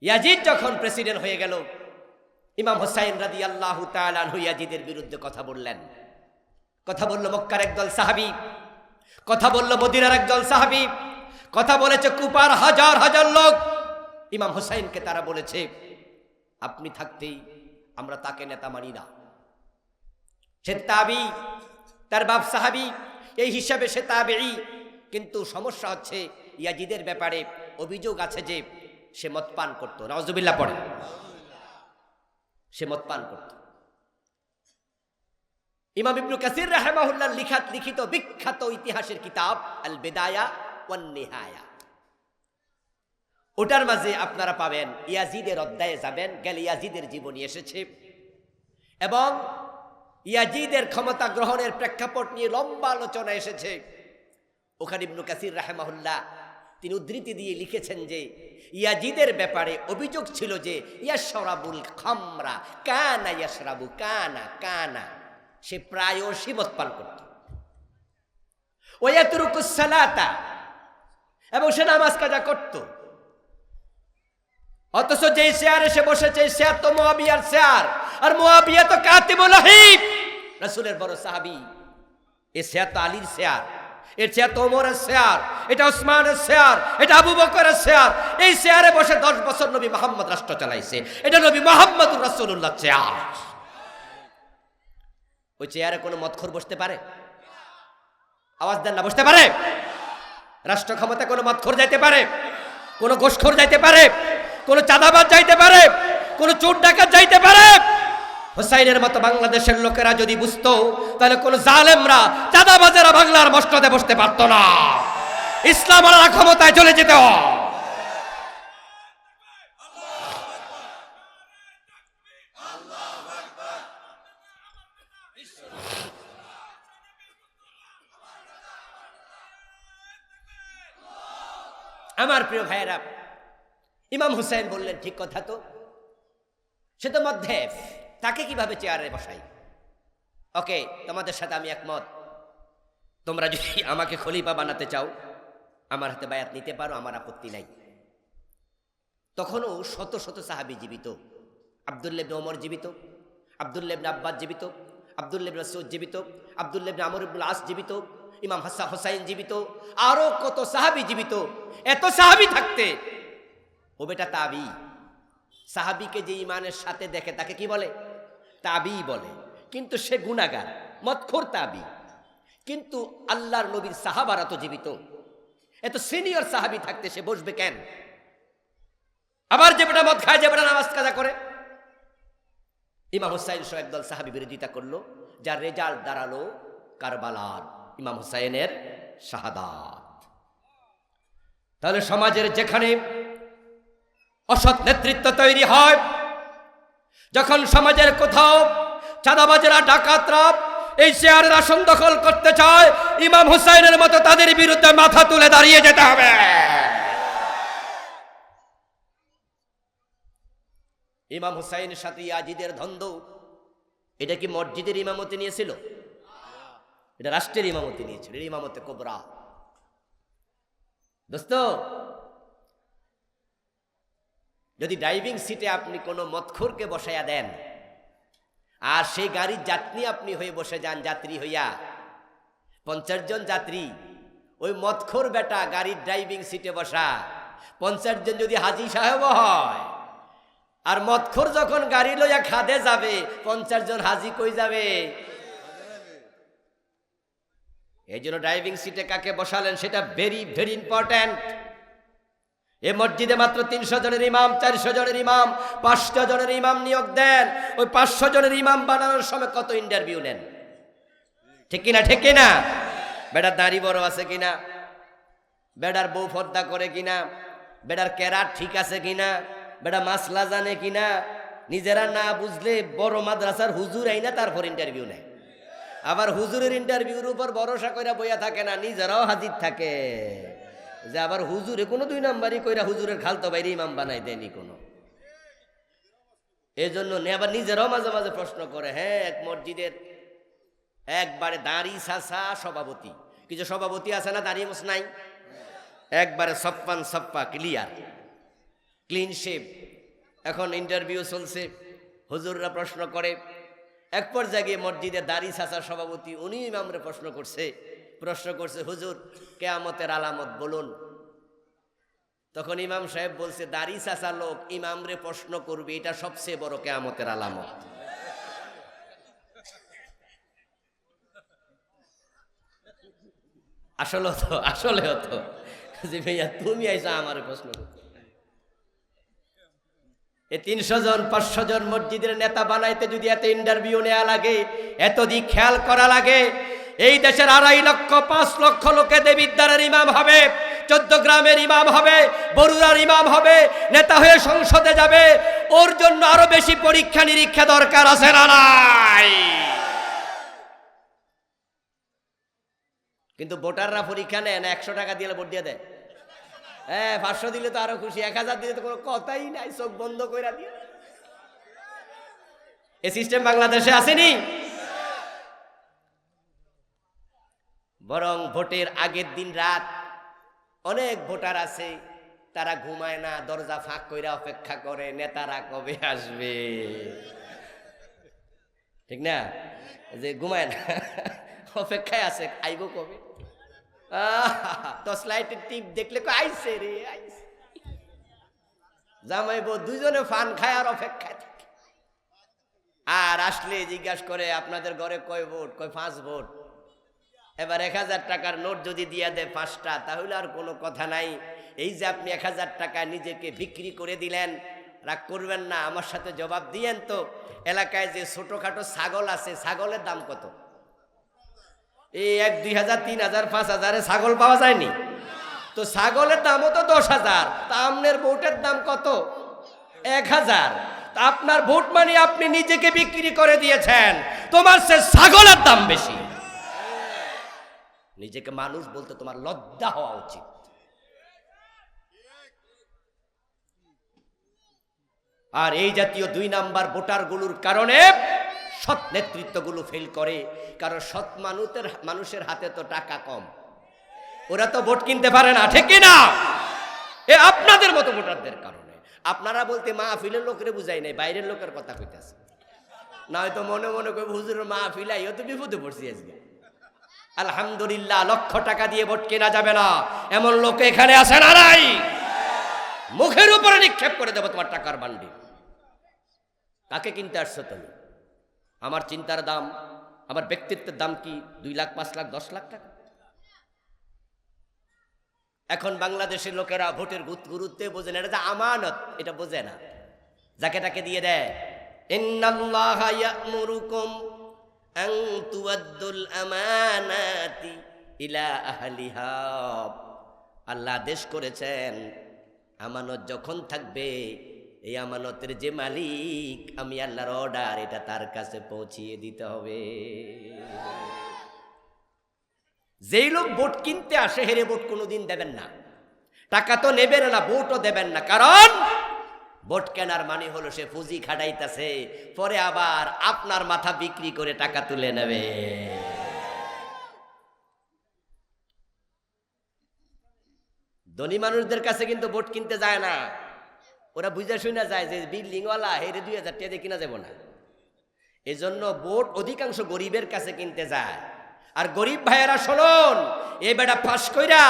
ইয়াজিদ যখন প্রেসিডেন্ট হয়ে গেল, ইমাম হুসাইন রাদিয়াল্লাহু তাআলা আনহু ইয়াজিদের বিরুদ্ধে কথা বললেন। কথা বলল মক্কার একদল সাহাবী, কথা বলল মদিনার একদল সাহাবী, কথা বলেছে কুপার হাজার হাজার লোক। ইমাম হুসাইনকে তারা বলেছে আপনি থাকতেই আমরা তাকে নেতা মানি না। সে তাবি, তার বাপ সাহাবী, এই হিসাবে সে তাবেঈ। কিন্তু সমস্যা হচ্ছে ইয়াজিদের ব্যাপারে অভিযোগ আছে যে সে মদ পান করতো। নাউজুবিল্লাহ পড়ে, সে মদ পান করত। ইমাম ইবনে কাসির রাহিমাহুল্লাহ লিখিত বিখ্যাত ইতিহাসের কিতাব আল বিদায়া ওয়ান নিহায়া, ওটার মাঝে আপনারা পাবেন ইয়াজিদের অধ্যায়ে যাবেন, গেলে ইয়াজিদের জীবনী এসেছে এবং ইয়াজিদের ক্ষমতা গ্রহণের প্রেক্ষাপট নিয়ে লম্বা আলোচনা এসেছে। ওখানে ইবনে কাসির রাহিমাহুল্লাহ তিনি উদ্ধৃতি দিয়ে লিখেছেন যে ইয়াজিদের ব্যাপারে অভিযোগ ছিল যে ইয়াশরাবুল খামরা, কানা ইয়াশরাবু, কানা কানা, সে প্রায়শই মদ পান করত। ওয়ায়াতরুকুস সালাতা, এবং সে নামাজ কাজা করত। অথচ যে শেয়ারে সে বসেছে, শেয়ার তো মুআবিয়ার শেয়ার, আর মুআবিয়া তো কাতিবুল ওহী, রাসূলের বড় সাহাবী। এ শেয়ার তো আলীর শেয়ার, এর শেয়ার তো ওমরের শেয়ার, এটা ওসমানের শেয়ার, এটা আবু বকরের শেয়ার। এই শেয়ারে বসে 10 বছর নবী মুহাম্মদ রাষ্ট্র চালাইছে। এটা নবী মুহাম্মদুর রাসূলুল্লাহ চেয়ার। ওই চেয়ারে কোনো মদখোর বসতে পারে? আওয়াজ দেন না, বসতে পারে? রাষ্ট্র ক্ষমতা কোনো মদখোর যাইতে পারে? কোনো ঘোষখোর যাইতে পারে? কোনো চাঁদাবাজ যাইতে পারে? কোনো চোর ডাকাত যাইতে পারে? হুসাইনের মতো বাংলাদেশের লোকেরা যদি বুঝতো, তাহলে কোন জালেমরা, চাঁদাবাজেরা বাংলার মসনদে বসতে পারতো না। ইসলাম আর ক্ষমতায় চলে যেত। আমার প্রিয় ভাইয়েরা, ইমাম হুসাইন বললেন ঠিক কথা তো, সে তো মধ্যেফ, তাকে কিভাবে চেয়ারে বসাই? ওকে, তোমাদের সাথে আমি একমত। তোমরা যদি আমাকে খলিফা বানাতে চাও, আমার হাতে বায়াত নিতে পারো, আমার আপত্তি নাই। তখনও শত শত সাহাবী জীবিত। আব্দুল্লাহ ইবনে ওমর জীবিত, আব্দুল্লাহ ইবনে আব্বাস জীবিত, আব্দুল্লাহ ইবনে মাসউদ জীবিত, আব্দুল্লাহ ইবনে আমর ইবনে আস জীবিত, ইমাম হাসান হুসাইন জীবিত, আরো কত সাহাবী জীবিত। এত সাহাবী থাকতে ও বেটা তাবি, সাহাবীকে যে ইমানের সাথে দেখে তাকে কি বলে? তাবি বলে। কিন্তু সে গুনাহগার, মদখোর তাবি। কিন্তু আল্লাহর নবীর সাহাবারা তো জীবিত। এত সিনিয়র সাহাবী থাকতে সে বসবে কেন? আবার যে বেটা মদ খায়, যে বেটা নামাজ কাজা করে। ইমাম হুসাইন সহ একদল সাহাবী বিরোধিতা করলো, যার রেজাল্ট দাঁড়ালো কারবালার ইমাম হুসাইনের শাহাদাত। তাহলে সমাজের যেখানে অসৎ নেতৃত্ব তৈরি হয়, যখন সমাজের কোথাও চাঁদাবাজেরা, ডাকাতরা এই চেয়ারের আসন দখল করতে চায়, ইমাম হুসাইনের মতো তাদের বিরুদ্ধে মাথা তুলে দাঁড়িয়ে যেতে হবে। ইমাম হুসাইনের সাথে ইয়াজিদের দ্বন্দ্ব, এটা কি মসজিদের ইমামতি নিয়েছিল? এটা রাষ্ট্রের ইমামতি নিয়েছিল, ইমামতে কোবরা। দোস্ত, যদি ড্রাইভিং সিটে আপনি কোনো মদখোরকে বসাইয়া দেন আর সেই গাড়ির যাত্রী আপনি হয়ে বসে যান, যাত্রী হইয়া 50 জন যাত্রী, ওই মদখোর বেটা গাড়ির ড্রাইভিং সিটে বসা 50 জন যদি হাজী সাহেব হয়, আর মদখোর যখন গাড়ি লইয়া খাদে যাবে 50 জন হাজী কই যাবে? এই জন্য ড্রাইভিং সিটে কাকে বসালেন সেটা ভেরি ভেরি ইম্পর্ট্যান্ট। এ মসজিদে মাত্র 300 জনের ইমাম, 400 জনের ইমাম, 500 জনের ইমাম নিয়োগ দেন। ওই 500 জনের ইমাম বানানোর সময় কত ইন্টারভিউ নেন, ঠিক কিনা? ঠিক কিনা? বেটার দাড়ি বড় আছে কিনা, বেটার বউ পর্দা করে কিনা, বেটার কেরাট ঠিক আছে কিনা, বেটা মাসলা জানে কিনা, নিজেরা না বুঝলে বড় মাদ্রাসার হুজুর আইনা তারপর ইন্টারভিউ নেয়। আবার হুজুরের ইন্টারভিউর উপর ভরসা কইরা বইয়া থাকে না, নিজেরাও হাজির থাকে, যে আবার হুজুরে কোনো 2 নাম্বারই কইরা হুজুরের খালতো বাইরে ইমাম বানাই দেয়নি কোনো। এই জন্য আবার নিজেরাও মাঝে মাঝে প্রশ্ন করে। হ্যাঁ, এক মসজিদের একবারে দাড়ি সাসা সভাপতি, কিছু সভাপতি আছে না দাড়ি মোছ নাই, একবারে সপ্পান সপ্পা ক্লিয়ার, ক্লিন শেপ। এখন ইন্টারভিউ চলছে, হুজুররা প্রশ্ন করে। এক পর্যায়ে গিয়ে মসজিদে দাড়ি সাসার সভাপতি উনি ইমামরে প্রশ্ন করছে, হুজুর কিয়ামতের আলামত বলুন। তখন ইমাম সাহেব বলছে, দাড়ি সাসা লোক ইমামরে প্রশ্ন করবে, এটা সবচেয়ে বড় কিয়ামতের আলামত। আসলে হতো যে ভাইয়া তুমি আইসা আমারে প্রশ্ন করতে। এই 300 জন 500 জন মসজিদের নেতা বানাইতে যদি এত ইন্টারভিউ নেওয়া লাগে, এত দিক খেয়াল করা লাগে, এই দেশের 2.5 লক্ষ 5 লক্ষ লোকে দেবিদ্বারের ইমাম হবে, 14 গ্রামের ইমাম হবে, বরুড়ার ইমাম হবে, নেতা হয়ে সংসদে যাবে, ওর জন্য আরো বেশি পরীক্ষা নিরীক্ষা দরকার আছে না নাই? কিন্তু ভোটাররা পরীক্ষা নেয় না, 100 টাকা দিয়ে ভোট দিয়ে দেয়। হ্যাঁ, 500 দিলে তো আরো খুশি, 1000 দিলে তো কোনো কথাই নাই, চোখ বন্ধ করে দিয়ে। এই সিস্টেম বাংলাদেশে আসেনি। বরং ভোটের আগের দিন রাত অনেক ভোটার আছে, তারা ঘুমায় না, দরজা ফাঁক কইরা অপেক্ষা করে নেতারা কবে আসবে, ঠিক না? যে ঘুমায় না, অপেক্ষায় আছে আইব কবে। টর্চ লাইটের টিপ দেখলে আইছে রে আইছে, জামাইব দুইজনে ফান খায় আর অপেক্ষায় থাকে। আর আসলে জিজ্ঞাসা করে আপনাদের ঘরে কয় ভোট, কয় 5 ভোট। এবার 1000 টাকার নোট যদি দিয়ে দেয় 5টা, তাহলে আর কোনো কথা নাই। এই যে আপনি 1000 টাকা নিজেকে বিক্রি করে দিলেন, রাগ করবেন না, আমার সাথে জবাব দিয়েন তো। এলাকায় যে ছোটখাটো ছাগল আছে, ছাগলের দাম কত? এই 1, 2000, 3000, 5000 ছাগল পাওয়া যায়নি তো? ছাগলের দামও তো 10,000। তা আপনার ভোটের দাম কত? 1000। তা আপনার ভোট মানে আপনি নিজেকে বিক্রি করে দিয়েছেন, তোমার সে ছাগলের দাম বেশি। নিজেকে মানুষ বলতে তোমার লজ্জা হওয়া উচিত। আর এই জাতীয় 2 নাম্বার ভোটারগুলোর কারণে সৎ নেতৃত্বগুলো ফেল করে, কারণ সৎ মানুষের হাতে তো টাকা কম, ওরা তো ভোট কিনতে পারে না, ঠিক কিনা? এ আপনাদের মতো ভোটারদের কারণে। আপনারা বলতে মাহফিলের লোকের বুঝাই নাই, বাইরের লোকের কথা কইতাছে, না হয়তো মনে মনে কই হুজুরের মাহফিল আইও তো বিপদে পড়ছি আজকে। আলহামদুলিল্লাহ, লক্ষ টাকা দিয়ে ভোট কেনা যাবে না এমন লোক এখানে আছে না নাই? মুখের উপরে নিক্ষেপ করে দেবো তোমার টাকার বান্ডি। কাকে কিনতে আসছো তুমি? আমার চিন্তার দাম, আমার ব্যক্তিত্বের দাম কি 2 লাখ, 5 লাখ, 10 লাখ টাকা? এখন বাংলাদেশের লোকেরা ভোটের গুরুত্ব বোঝে না, এটা যে আমানত এটা বোঝে না, যাকে তাকে দিয়ে দেয়। ইন্নাল্লাহা ইয়া'মুরুকুম আন তুআদ্দুল আমানাতি ইলা আহলিহা। আল্লাহ আদেশ করেছেন, আমানত যখন থাকবে, এই আমানতের যে মালিক আমি আল্লাহর অর্ডার, এটা তার কাছে পৌঁছিয়ে দিতে হবে। যেই লোক ভোট কিনতে আসে, হেরে ভোট কোনোদিন দেবেন না, টাকা তো নেবেন না, ভোটও দেবেন না, কারণ ভোট কেনার মানে হলো সে পুঁজি খাটাইতেছে, পরে আবার আপনার মাথা বিক্রি করে টাকা তুলে নেবে। ধনী মানুষদের কাছে কিন্তু ভোট কিনতে যায় না, ওরা বুঝা শুনে যায় যে বিল্ডিং ওয়ালা হেরে 2000 টাকা দিয়ে কিনা যাব না। এজন্য ভোট অধিকাংশ গরিবের কাছে কিনতে যায়। আর গরিব ভাইয়েরা শুনুন, এই বেটা ফাঁস কইরা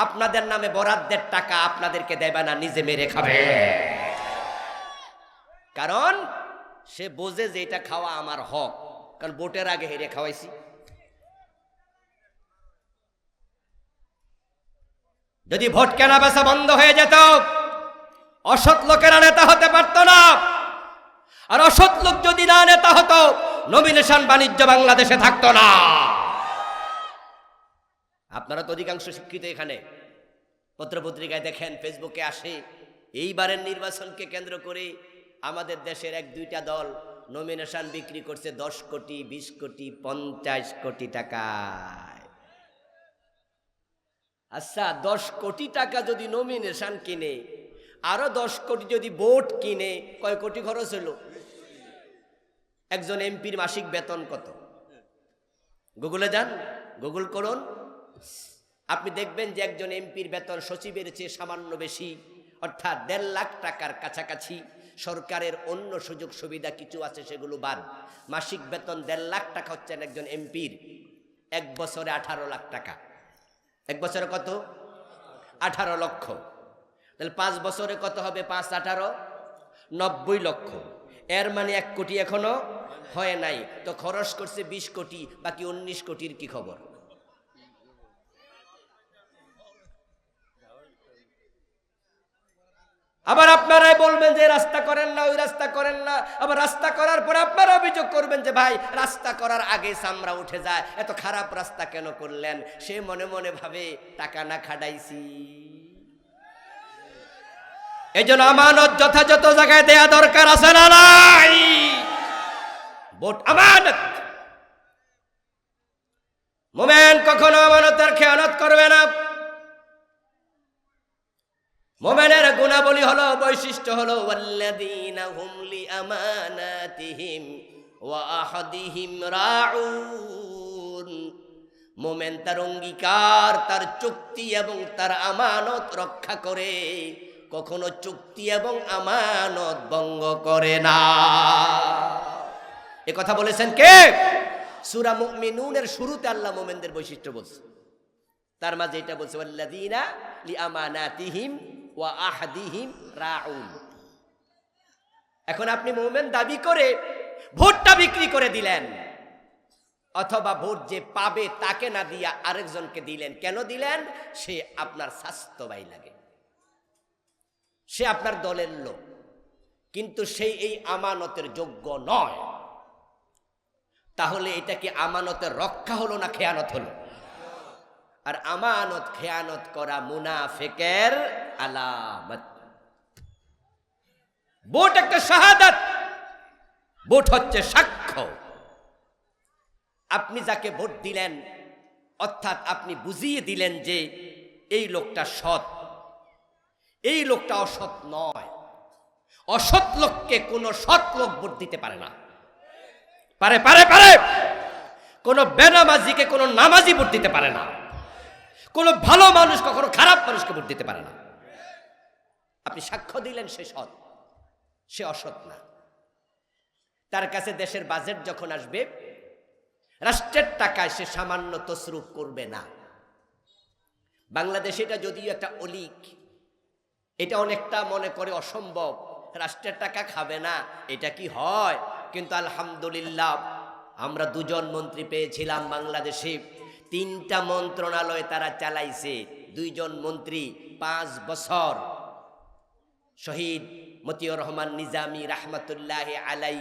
আপনাদের নামে বরাদ্দের টাকা আপনাদেরকে দেবে না, নিজে মেরে খাবে। কারণ সে বোঝে যে এটা খাওয়া আমার হক, কারণ ভোটের আগে হেরে খাওয়াইছি। যদি ভোট কেনা বেচা বন্ধ হয়ে যেত, অসৎ লোকেরা নেতা হতে পারত না। আর অসৎ লোক যদি না নেতা হতো, নমিনেশন বাণিজ্য বাংলাদেশে থাকতো না। আপনারা তো অধিকাংশ শিক্ষিত, এখানে পত্রপত্রিকায় দেখেন, ফেসবুকে আসে, এইবারের নির্বাচনকে কেন্দ্র করে আমাদের দেশের 1-2টা দল নমিনেশন বিক্রি করছে 10 কোটি, 20 কোটি, 50 কোটি টাকায়। আচ্ছা, 10 কোটি টাকা যদি নমিনেশন কিনে, আরো 10 কোটি যদি ভোট কিনে, কয় কোটি খরচ হলো? একজন এমপির মাসিক বেতন কত? গুগলে যান, গুগল করুন, আপনি দেখবেন যে একজন এমপির বেতন সচিবের চেয়ে সামান্য বেশি, অর্থাৎ 1.5 লাখ টাকার কাছাকাছি। সরকারের অন্য সুযোগ সুবিধা কিছু আছে, সেগুলো বাদ। মাসিক বেতন 1.5 লাখ টাকা হচ্ছেন একজন এমপির। 1 বছরে 18 লাখ টাকা। 1 বছরে কত? 18 লক্ষ। তাহলে 5 বছরে কত হবে? 5 18 90 লক্ষ। এর মানে 1 কোটি এখনো হয় নাই। তো খরচ করছে 20 কোটি, বাকি 19 কোটির কি খবর? আবার আপনারাই বলবেন যে রাস্তা করেন না, ওই রাস্তা করেন না। আবার রাস্তা করার পরে আপনারা অভিযোগ করবেন যে ভাই, রাস্তা করার আগে চামড়া উঠে যায়, এত খারাপ রাস্তা কেন করলেন? সে মনে মনে ভাবে টাকা না খাটাইছি। এই জন্য আমানত যথাযথ জায়গায় দেয়া দরকার আছে না নাই? ভোট আমানত। মোমেন কখনো আমানতের খেয়ানত করবে না। মোমেনের গুণাবলী হলো, বৈশিষ্ট্য হলো, ওয়াল্লাযীনা হুম লিআমানাতিহিম ওয়া আহাদিহিম রাউন। মোমেন তার অঙ্গীকার, তার চুক্তি এবং তার আমানত রক্ষা করে, কখনো চুক্তি এবং আমানত ভঙ্গ করে না। এ কথা বলেছেন কে? সূরা মুমিনুনের শুরুতে আল্লাহ মোমেনদের বৈশিষ্ট্য বলছে, তার মাঝে এটা বলছে, ওয়াল্লাযীনা লিআমানাতিহিম ওয়া আহদিহিম রাউন। এখন আপনি মুমিন দাবি করে ভোটটা বিক্রি করে দিলেন, অথবা ভোট যে পাবে তাকে না দিয়া আরেকজনকে দিলেন। কেন দিলেন? সে আপনার স্বাস্থ্য ভাই লাগে, সে আপনার দলের লোক, কিন্তু সেই এই আমানতের যোগ্য নয়। তাহলে এটা কি আমানতের রক্ষা হলো না খেয়ানত হলো? আর আমানত খেয়ানত করা মুনাফিকের আলামত। ভোট একটা শাহাদাত, ভোট হচ্ছে সাক্ষ্য। আপনি যাকে ভোট দিলেন, অর্থাৎ আপনি বুঝিয়ে দিলেন যে এই লোকটা সৎ, এই লোকটা অসৎ নয়। অসৎ লোককে কোনো সৎ লোক ভোট দিতে পারে না। পারে পারে পারে কোনো বেনামাজিকে কোনো নামাজি ভোট দিতে পারে না। কোনো ভালো মানুষ কখনো খারাপ মানুষকে ভোট দিতে পারে না। আপনি সাক্ষ্য দিলেন সে সৎ, সে অসৎ না। তার কাছে দেশের বাজেট যখন আসবে, রাষ্ট্রের টাকায় সে সামান্য তসরুফ করবে না। বাংলাদেশে এটা যদিও একটা অলিক, এটা অনেকটা মনে করে অসম্ভব, রাষ্ট্রের টাকা খাবে না, এটা কি হয়? কিন্তু আলহামদুলিল্লাহ, আমরা 2 জন মন্ত্রী পেয়েছিলাম বাংলাদেশে। 3টা মন্ত্রণালয় তারা চালাইছে। 2 জন মন্ত্রী 5 বছর। শহীদ মতিউর রহমান নিজামী রহমতুল্লাহ আলাই,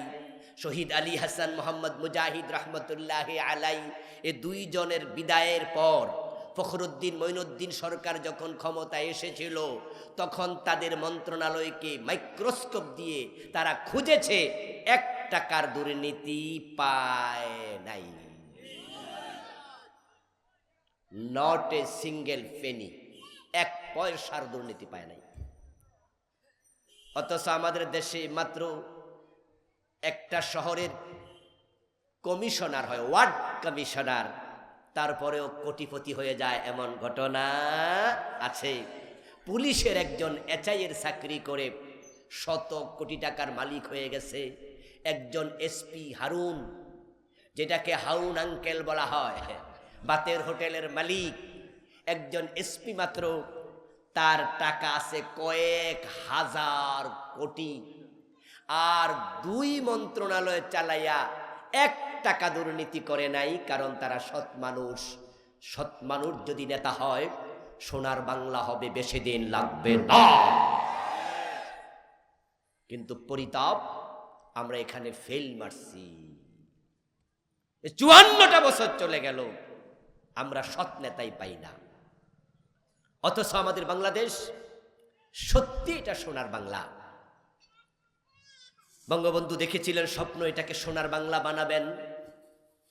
শহীদ আলী হাসান মোহাম্মদ মুজাহিদ রহমতুল্লাহ আলাই, এ 2 জনের বিদায়ের পর ফখরুদ্দিন মঈনুদ্দিন সরকার যখন ক্ষমতায় এসেছিল, তখন তাদের মন্ত্রণালয়কে মাইক্রোস্কোপ দিয়ে তারা খুঁজেছে, 1 টাকার দুর্নীতি পায় নাই। নট এ সিঙ্গেল পেনি, 1 পয়সার দুর্নীতি পায় নাই। অথচ আমাদের দেশে মাত্র একটা শহরের কমিশনার হয়, ওয়ার্ড কমিশনার, তারপরেও কোটিপতি হয়ে যায় এমন ঘটনা আছে। পুলিশের একজন এসআইয়ের চাকরি করে শত কোটি টাকার মালিক হয়ে গেছে। একজন এসপি হারুন, যেটাকে হাউন আঙ্কেল বলা হয়, বাতের হোটেলের মালিক, একজন এসপি মাত্র, তার টাকা আছে কয়েক হাজার কোটি, আর 2 মন্ত্রণালয় চালাইয়া 1 টাকা দুর্নীতি করে নাই। কারণ তারা সৎ মানুষ। সৎ মানুষ যদি নেতা হয়, সোনার বাংলা হবে, বেশি দিন লাগবে না। কিন্তু পরিতাপ, আমরা এখানে ফেল মারছি। 54টা বছর চলে গেল, আমরা সৎ নেতাই পাই না। অথচ আমাদের বাংলাদেশ সত্যি এটা সোনার বাংলা। বঙ্গবন্ধু দেখেছিলেন স্বপ্ন, এটাকে সোনার বাংলা বানাবেন।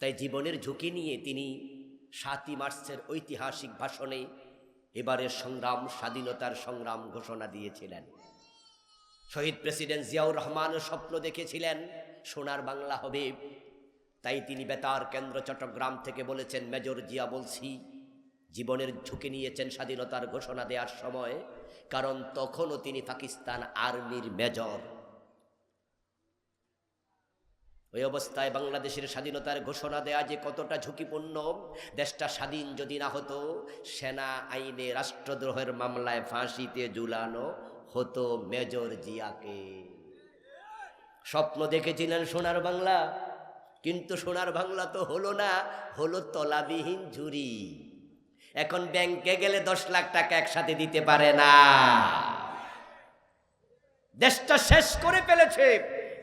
তাই জীবনের ঝুঁকি নিয়ে তিনি 7ই মার্চের ঐতিহাসিক ভাষণে এবারের সংগ্রাম, স্বাধীনতার সংগ্রাম ঘোষণা দিয়েছিলেন। শহীদ প্রেসিডেন্ট জিয়াউর রহমানও স্বপ্ন দেখেছিলেন সোনার বাংলা হবে। তাই তিনি বেতার কেন্দ্র চট্টগ্রাম থেকে বলেছেন, মেজর জিয়া বলছি, জীবনের ঝুঁকি নিয়েছেন স্বাধীনতার ঘোষণা দেওয়ার সময়, কারণ তখনও তিনি পাকিস্তান আর্মির মেজর। ওই অবস্থায় বাংলাদেশের স্বাধীনতার ঘোষণা দেয়া যে কতটা ঝুঁকিপূর্ণ। দেশটা স্বাধীন যদি না হতো, সেনা আইনে রাষ্ট্রদ্রোহের মামলায় ফাঁসিতে ঝুলানো হতো মেজর জিয়াকে। স্বপ্ন দেখেছিলেন সোনার বাংলা, কিন্তু সোনার বাংলা তো হলো না, হলো তলাবিহীন ঝুরি। এখন ব্যাংকে গেলে 10 লাখ টাকা একসাথে দিতে পারে না। দেশটা শেষ করে ফেলেছে।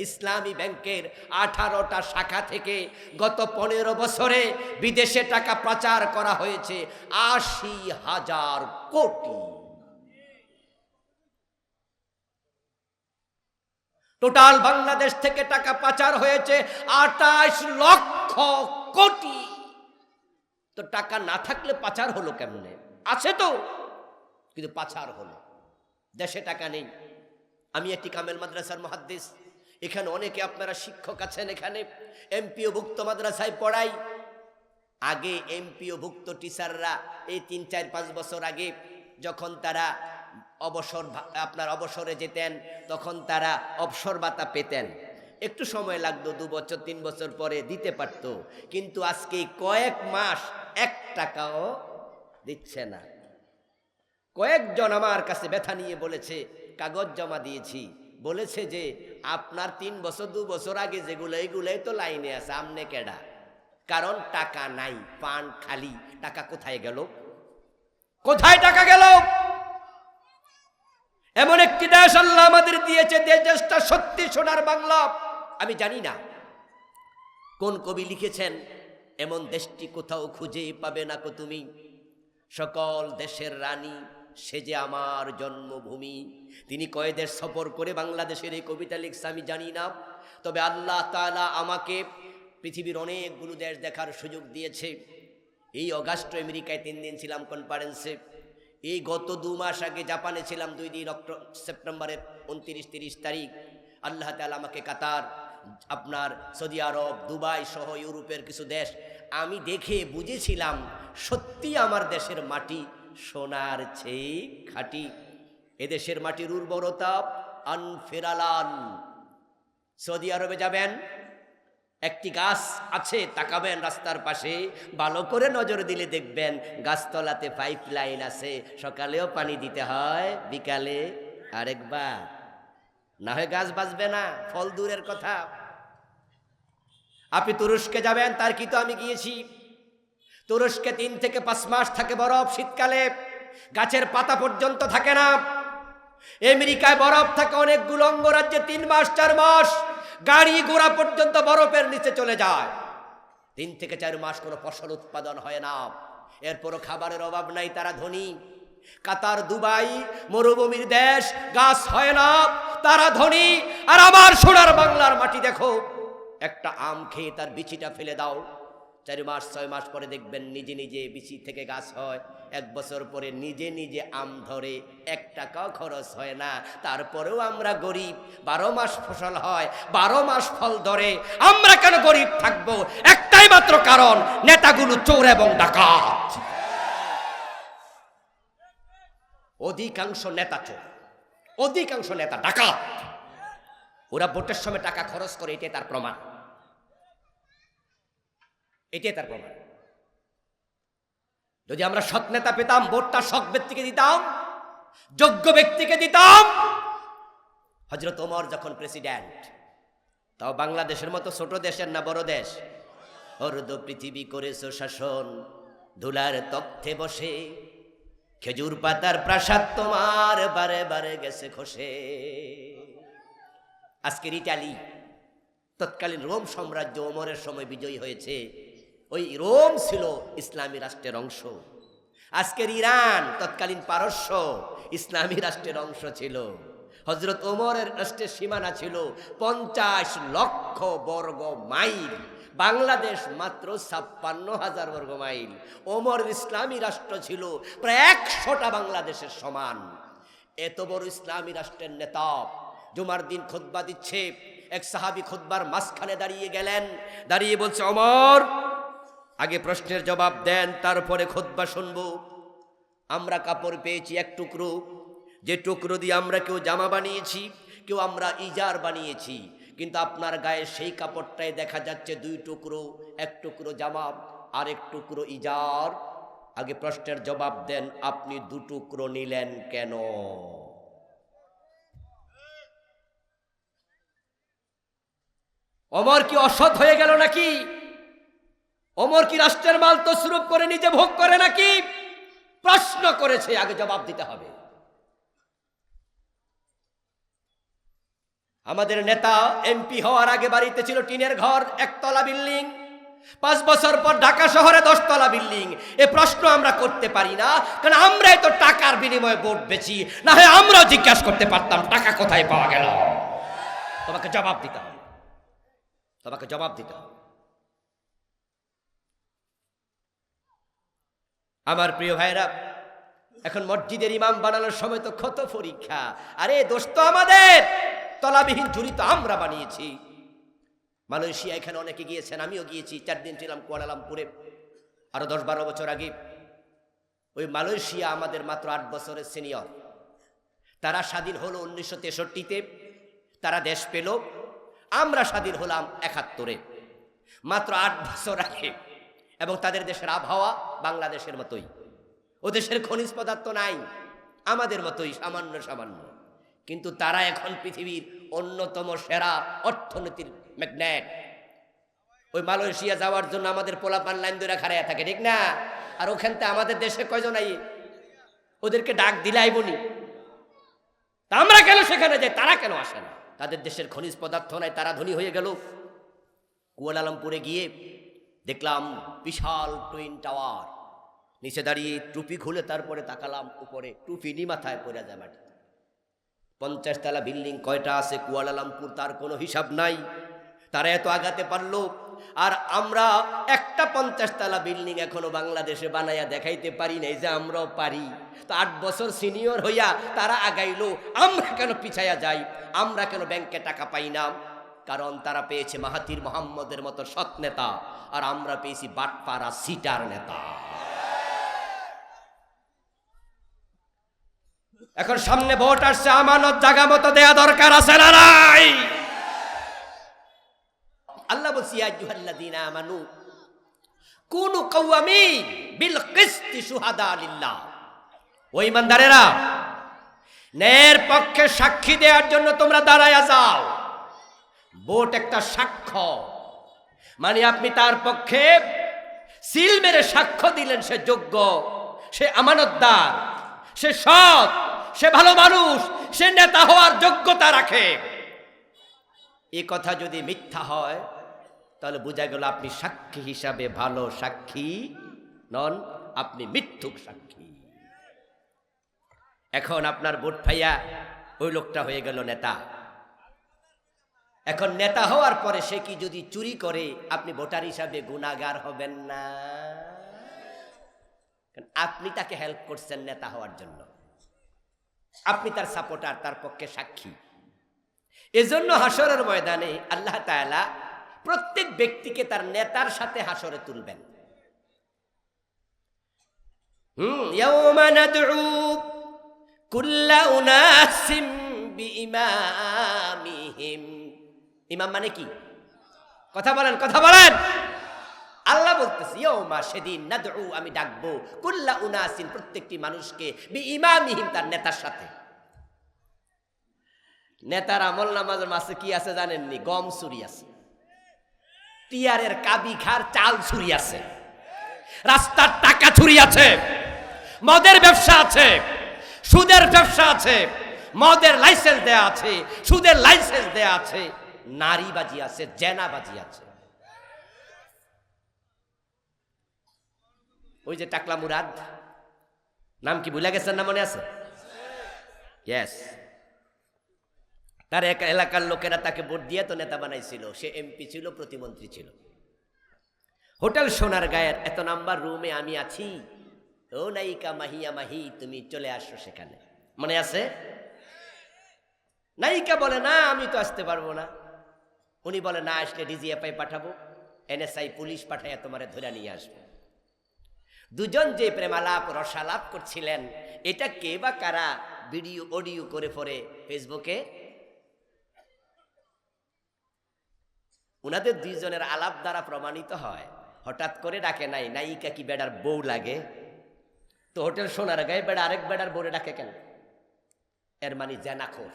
ইসলামী ব্যাংকের 18টা শাখা থেকে গত 15 বছরে বিদেশে টাকা পাচার করা হয়েছে 80,000 কোটি। টোটাল বাংলাদেশ থেকে টাকা পাচার হয়েছে 28 লক্ষ কোটি। তো টাকা না থাকলে পাচার হলো কেমনে? আছে তো, কিন্তু পাচার হলো। দেশে টাকা নেই। আমি একটি কামেল মাদ্রাসার মুহাদ্দিস, এখানে অনেকে আপনারা শিক্ষক আছেন, এখানে এমপিও ভুক্ত মাদ্রাসায় পড়াই। আগে এমপিও ভুক্ত টিচাররা এই 3, 4, 5 বছর আগে যখন তারা অবসরে যেতেন, তখন তারা অবসর ভাতা পেতেন। একটু সময় লাগতো, 2 বছর 3 বছর পরে দিতে পারত। কিন্তু আজকে কয়েক মাস 1 টাকাও দিচ্ছে না। কয়েকজন আমার কাছে ব্যথা নিয়ে বলেছে, কাগজ জমা দিয়েছি, বলেছে যে আপনার 3 বছর 2 বছর আগে যেগুলো, এইগুলোই তো লাইনে আছে, আমনে কেডা? কারণ টাকা নাই, পান খালি। টাকা কোথায় গেল? কোথায় টাকা গেল? এমন একটি দেশ আল্লাহ আমাদের দিয়েছে, দেশটা সত্যি সোনার বাংলা। আমি জানি না কোন কবি লিখেছেন, এমন দেশটি কোথাও খুঁজে পাবে না কো তুমি, সকল দেশের রানী সে যে আমার জন্মভূমি। তিনি কয় দেশ সফর করে বাংলাদেশের এই কবিতা লিখছে আমি জানি না। তবে আল্লাহ তাআলা আমাকে পৃথিবীর অনেকগুলো দেশ দেখার সুযোগ দিয়েছে। এই অগাস্ট আমেরিকায় 3 দিন ছিলাম কনফারেন্সে। এই গত 2 মাস আগে জাপানে ছিলাম 2 দিন, সেপ্টেম্বরের 29-30 তারিখ। আল্লাহ তাআলা আমাকে কাতার, আপনার সৌদি আরব, দুবাই সহ ইউরোপের কিছু দেশ আমি দেখে বুঝেছিলাম সত্যি আমার দেশের মাটি সোনার চেয়ে খাঁটি। এদেশের মাটির উর্বরতা আনফেরালান। সৌদি আরবে যাবেন, একটি গাছ আছে, তাকাবেন রাস্তার পাশে, ভালো করে নজর দিলে দেখবেন গাছতলাতে পাইপ লাইন আছে। সকালেও পানি দিতে হয়, বিকালে আরেকবার, না হয় গাছ বাঁচবে না, ফল দূরের কথা। আপনি তুরস্কে যাবেন, তার কি তো আমি গিয়েছি। তুরস্কে 3 থেকে 5 মাস থাকে বরফ, শীতকালে গাছের পাতা পর্যন্ত থাকে না। আমেরিকায় বরফ থাকে অনেকগুলো অঙ্গরাজ্যে 3 মাস 4 মাস, গাড়ি ঘোড়া পর্যন্ত বরফের নিচে চলে যায়। 3 থেকে 4 মাস কোনো ফসল উৎপাদন হয় না। এরপরও খাবারের অভাব নাই, তারা ধনী। কাতার, দুবাই মরুভূমির দেশ, গাছ হয় না, তারা ধনী। আর আমার সোনার বাংলার মাটি দেখো, একটা আম খেয়ে তার বিচিটা ফেলে দাও, 4 মাস 6 মাস পরে দেখবেন নিজে নিজে বিচি থেকে গাছ হয়, 1 বছর পরে নিজে নিজে আম ধরে, 1 টাকাও খরচ হয় না। তারপরেও আমরা গরিব, 12 মাস ফসল হয়, 12 মাস ফল ধরে। আমরা কেন গরিব থাকবো? একটাই মাত্র কারণ, নেতাগুলো চোর এবং ডাকাত। অধিকাংশ নেতা চোর, অধিকাংশ নেতা ডাকাত। ওরা ভোটের সময় টাকা খরচ করে, এটাই তার প্রমাণ, এটাই তার প্রমাণ। যদি আমরা সৎ নেতা পেতাম, ভোটটা সৎ ব্যক্তিকে দিতাম, যোগ্য ব্যক্তিকে দিতাম। হযরত ওমর যখন প্রেসিডেন্ট, তাও বাংলাদেশের মতো ছোট দেশের না, বড় দেশ, অর্ধ পৃথিবী করেছো শাসন, ধুলার তখ্তে বসে, খেজুর পাতার প্রাসাদ তোমার বারে বারে গেছে খসে। আজকের ইটালি, তৎকালীন রোম সাম্রাজ্য ওমরের সময় বিজয়ী হয়েছে, ওই রোম ছিল ইসলামী রাষ্ট্রের অংশ। আজকের ইরান, তৎকালীন পারস্য, ইসলামী রাষ্ট্রের অংশ ছিল। হযরত ওমরের রাষ্ট্রের সীমানা ছিল 50 লক্ষ বর্গ মাইল। বাংলাদেশ মাত্র 56,000 বর্গ মাইল। ওমর ইসলামী রাষ্ট্র ছিল প্রায় 100টা বাংলাদেশের সমান। এত বড় ইসলামী রাষ্ট্রের নেতা জুমার দিন খুতবা দিচ্ছে, এক সাহাবী খুতবার মাঝখানে দাঁড়িয়ে গেলেন, দাঁড়িয়ে বলছে, ওমর আগে প্রশ্নের জবাব দেন, তারপরে খুতবা শুনবো। আমরা কাপড় পেয়েছি 1 টুকরো, যে টুকরো দিয়ে আমরা কেউ জামা বানিয়েছি, কেউ আমরা ইজার বানিয়েছি, কিন্তু আপনার গায়ে সেই কাপড়টাই দেখা যাচ্ছে 2 টুকরো, 1 টুকরো জামা আর 1 টুকরো ইজার। আগে প্রশ্নের জবাব দেন, আপনি 2 টুকরো নিলেন কেন? ওমর কি অসৎ হয়ে গেল নাকি? ওমর কি রাষ্ট্রের মাল তসরুফ করে নিজে ভোগ করে নাকি? প্রশ্ন করেছে, আগে জবাব দিতে হবে। আমাদের নেতা এমপি হওয়ার আগে বাড়িতে ছিল টিনের ঘর, 1 তলা বিল্ডিং। 5 বছর পর ঢাকা শহরে 10 তলা বিল্ডিং। এ প্রশ্ন আমরা করতে পারি না, কারণ আমরাই তো টাকার বিনিময়ে ভোট বেচি। না হয় আমরাও জিজ্ঞাসা করতে পারতাম, টাকা কোথায় পাওয়া গেল? তোমাকে জবাব দিতে হবে, তোমাকে জবাব দিতে হবে। আমার প্রিয় ভাইরা, এখন মসজিদের ইমাম বানানোর সময় তো কত পরীক্ষা। আরে দোষ তো আমাদের, তলাবিহীন ঝুড়ি তো আমরা বানিয়েছি। মালয়েশিয়া, এখানে অনেকে গিয়েছেন, আমিও গিয়েছি, 4 দিন ছিলাম কুয়ালালামপুরে আরো 10-12 বছর আগে। ওই মালয়েশিয়া আমাদের মাত্র 8 বছরের সিনিয়র। তারা স্বাধীন হলো 1963-তে, তারা দেশ পেল। আমরা স্বাধীন হলাম 71-এ, মাত্র 8 বছর আগে। এবং তাদের দেশের আবহাওয়া বাংলাদেশের মতোই, ও দেশের খনিজ পদার্থ নাই, আমাদের মতোই সামান্য সামান্য। কিন্তু তারা এখন পৃথিবীর অন্যতম সেরা অর্থনীতির ম্যাগনেট। ওই মালয়েশিয়া যাওয়ার জন্য আমাদের পোলাপান লাইন ধরে খাড়াইয়া থাকে, ঠিক না? আর ওখানতে আমাদের দেশে কয়জন আই, ওদেরকে ডাক দিলে আইবনি। তা আমরা কেন সেখানে যাই, তারা কেন আসে না? তাদের দেশের খনিজ পদার্থ নাই, তারা ধনী হয়ে গেল। কুয়ালালামপুরে গিয়ে দেখলাম বিশাল টুইন টাওয়ার, নিচে দাঁড়িয়ে টুপি খুলে তারপরে তাকালাম উপরে, টুপি নি মাথায় পড়ে যায় মাটিতে। 50 তলা বিল্ডিং কয়টা আছে কুয়ালালামপুর, তার কোনো হিসাব নাই। তারা এত আগাতে পারলো, আর আমরা একটা 50 তলা বিল্ডিং এখনো বাংলাদেশে বানাইয়া দেখাইতে পারি নাই যে আমরাও পারি। তো 8 বছর সিনিয়র হইয়া তারা আগাইলো, আমরা কেন পিছাইয়া যাই? আমরা কেন ব্যাংকে টাকা পাই না? কারণ তারা পেয়েছে মাহাথির মোহাম্মদের মতো সৎ নেতা, আর আমরা পেয়েছি বাটপাড়া সিটার নেতা। এখন সামনে ভোট আসছে, আমানত জায়গা মতো দেয়া দরকার আছে না নাই? আল্লাহ বলছি, ইয়া আইয়ুহাল্লাযীনা আমানু কুনু কাওয়ামিন বিল কিসতি শুহাদা লিল্লাহ। ওই ইমানদারেরা, ন্যায়ের পক্ষে সাক্ষী দেওয়ার জন্য তোমরা দাঁড়ায়া যাও। ভোট একটা সাক্ষ্য, মানে আপনি তার পক্ষে সিল মেরে সাক্ষ্য দিলেন সে যোগ্য, সে আমানতদার, সে সৎ, সে ভালো মানুষ, সে নেতা হওয়ার যোগ্যতা রাখে। এই কথা যদি মিথ্যা হয় তাহলে বোঝা গেল আপনি সাক্ষী হিসাবে ভালো সাক্ষী নন, আপনি মিথ্যুক সাক্ষী। এখন আপনার ভোট পাইয়া ওই লোকটা হয়ে গেল নেতা। এখন নেতা হওয়ার পরে সে কি যদি চুরি করে আপনি ভোটার হিসাবে গুনাহগার হবেন না? আপনি তাকে হেল্প করছেন নেতা হওয়ার জন্য, আপনি তার সাপোর্টার, তার পক্ষে সাক্ষী। এজন্য হাসরের ময়দানে আল্লাহ তাআলা প্রত্যেক ব্যক্তিকে তার নেতার সাথে হাসরে তুলবেন। ইয়াউমা নাদউ কুল্লা উনাসিম বিইমামিহিম। ইমাম মানে কি? কথা বলেন, কথা বলেন। আল্লাহ বলতেছে ইয়াউমা, সেদিন, নাদউ, আমি ডাকবো, কুল্লা উনাসিন, প্রত্যেকটি মানুষকে, বিইমামিহিম, তার নেতার সাথে। নেতার আমল নামাজের মাসে কি আছে জানেননি? গম চুরি আছে, টিয়ারের কাবি খার চাল চুরি আছে, রাস্তার টাকা চুরি আছে, মদের ব্যবসা আছে, সুদের ব্যবসা আছে, মদের লাইসেন্স দেয়া আছে, সুদের লাইসেন্স দেয়া আছে, নারীবাজি আছে, জেনাবাজি আছে। ওই যে টাকলা মুরাদ, নাম কি ভুলে গেছেন না? মনে আছে? ইয়েস। তার এলাকার লোকেরা তাকে ভোট দিয়ে তো নেতা বানাইছিল, সে এমপি ছিল, প্রতিমন্ত্রী ছিল। হোটেল সোনারগাঁয়ের এত নাম্বার রুমে আমি আছি, ও নায়িকা মাহিয়া মাহি, তুমি চলে আসো সেখানে, মনে আছে? নায়িকা বলে না, আমি তো আসতে পারবো না। উনি বলে না, আসলে ডিজিএফআই পাঠাবো, এনএসআই পুলিশ পাঠাইয়া তোমারে ধরে নিয়ে আসবো। দুজন যে প্রেমালাপ রসালাপ করছিলেন, এটা কে বা কারা ভিডিও অডিও করে পরে ফেসবুকে, উনাদের দুইজনের আলাপ দ্বারা প্রমাণিত হয়। হঠাৎ করে ডাকে নাই, নায়িকা কি বেড়ার বউ লাগে? তো হোটেল সোনারগাঁয়ে বেড়া আরেক বেড়ার বউরে ডাকে কেন? এর মানে জেনাখোর।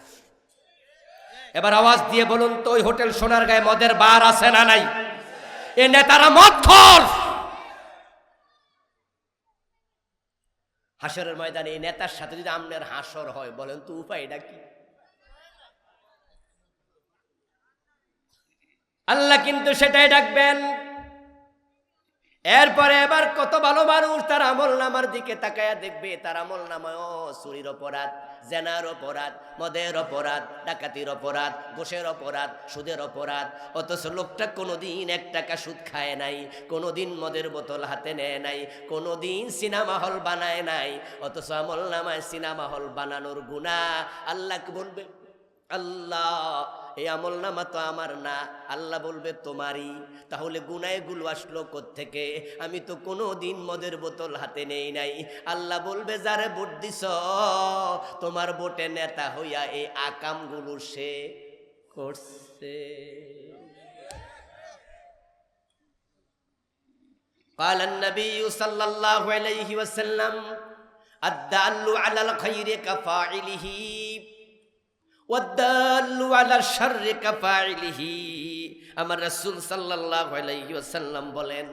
এবার আওয়াজ দিয়ে বলুন তো, ওই হোটেল সোনারগাঁয়ে মদের বার আছে না নাই? এ নেতারা মদখোর। হাসরের ময়দানে এই নেতার সাথে যদি আপনার হাসর হয়, বলেন তো উপায়টা কি? আল্লাহ কিন্তু সেটাই ডাকবেন। এরপরে এবার কত ভালো মানুষ তার আমল নামার দিকে তাকায়া দেখবে, তার আমল নামায় চুরির অপরাধ, জেনার অপরাধ, মদের অপরাধ, ডাকাতির অপরাধ, ঘুষের অপরাধ, সুদের অপরাধ। অথচ লোকটা কোনোদিন 1 টাকা সুদ খায় নাই, কোনোদিন মদের বোতল হাতে নেয় নাই, কোনোদিন সিনেমা হল বানায় নাই। অথচ আমল নামায় সিনেমা হল বানানোর গুনাহ। আল্লাহকে বলবে, আল্লাহ এই আমল নামা তো আমার না। আল্লাহ বলবে তোমারই। তাহলে গুনাহগুলো আসলো কোত্থেকে? আমি তো কোনোদিন মদের বোতল হাতে নেই নাই। আল্লাহ বলবে যারে ভোট দিছ, তোমার ভোটে নেতা হইয়া এই আকামগুলো সে করছে। قال النبي صلى الله عليه وسلم الدال على الخير كفاعله ওয়াদাল্লু আলা শাররি কাফাইলিহি। আমার রাসূল সাল্লাল্লাহু আলাইহি ওয়াসাল্লাম বলেন,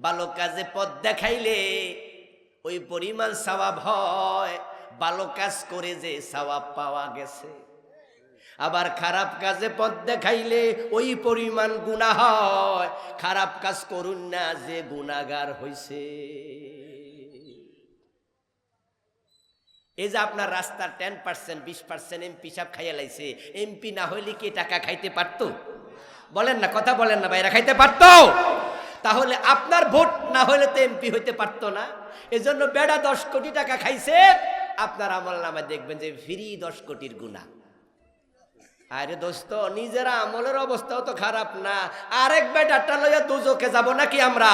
ভালো কাজে পথ দেখাইলে ওই পরিমাণ সওয়াব হয় ভালো কাজ করে যে সওয়াব পাওয়া গেছে। আবার খারাপ কাজে পথ দেখাইলে ওই পরিমাণ গুনাহ হয়, খারাপ কাজ করুন না যে গুনাহগার হইছে। এই যে আপনার রাস্তার 10% 20% এমপি সাহেব খাইয়া লাইছে, এমপি না হইলে কি টাকা খাইতে পারতো? বলেন না, কথা বলেন না ভাইরা, খাইতে পারতো? তাহলে আপনার ভোট না হইলে তো এমপি হইতে পারতো না। এজন্য বেড়া 10 কোটি টাকা খাইছে, আপনার আমল নামায় দেখবেন যে ফ্রি 10 কোটির গুনাহ। আরে দোস্ত, নিজের আমলের অবস্থাও তো খারাপ না, আরেক বেটাটা লইয়া দুজকে যাব নাকি আমরা?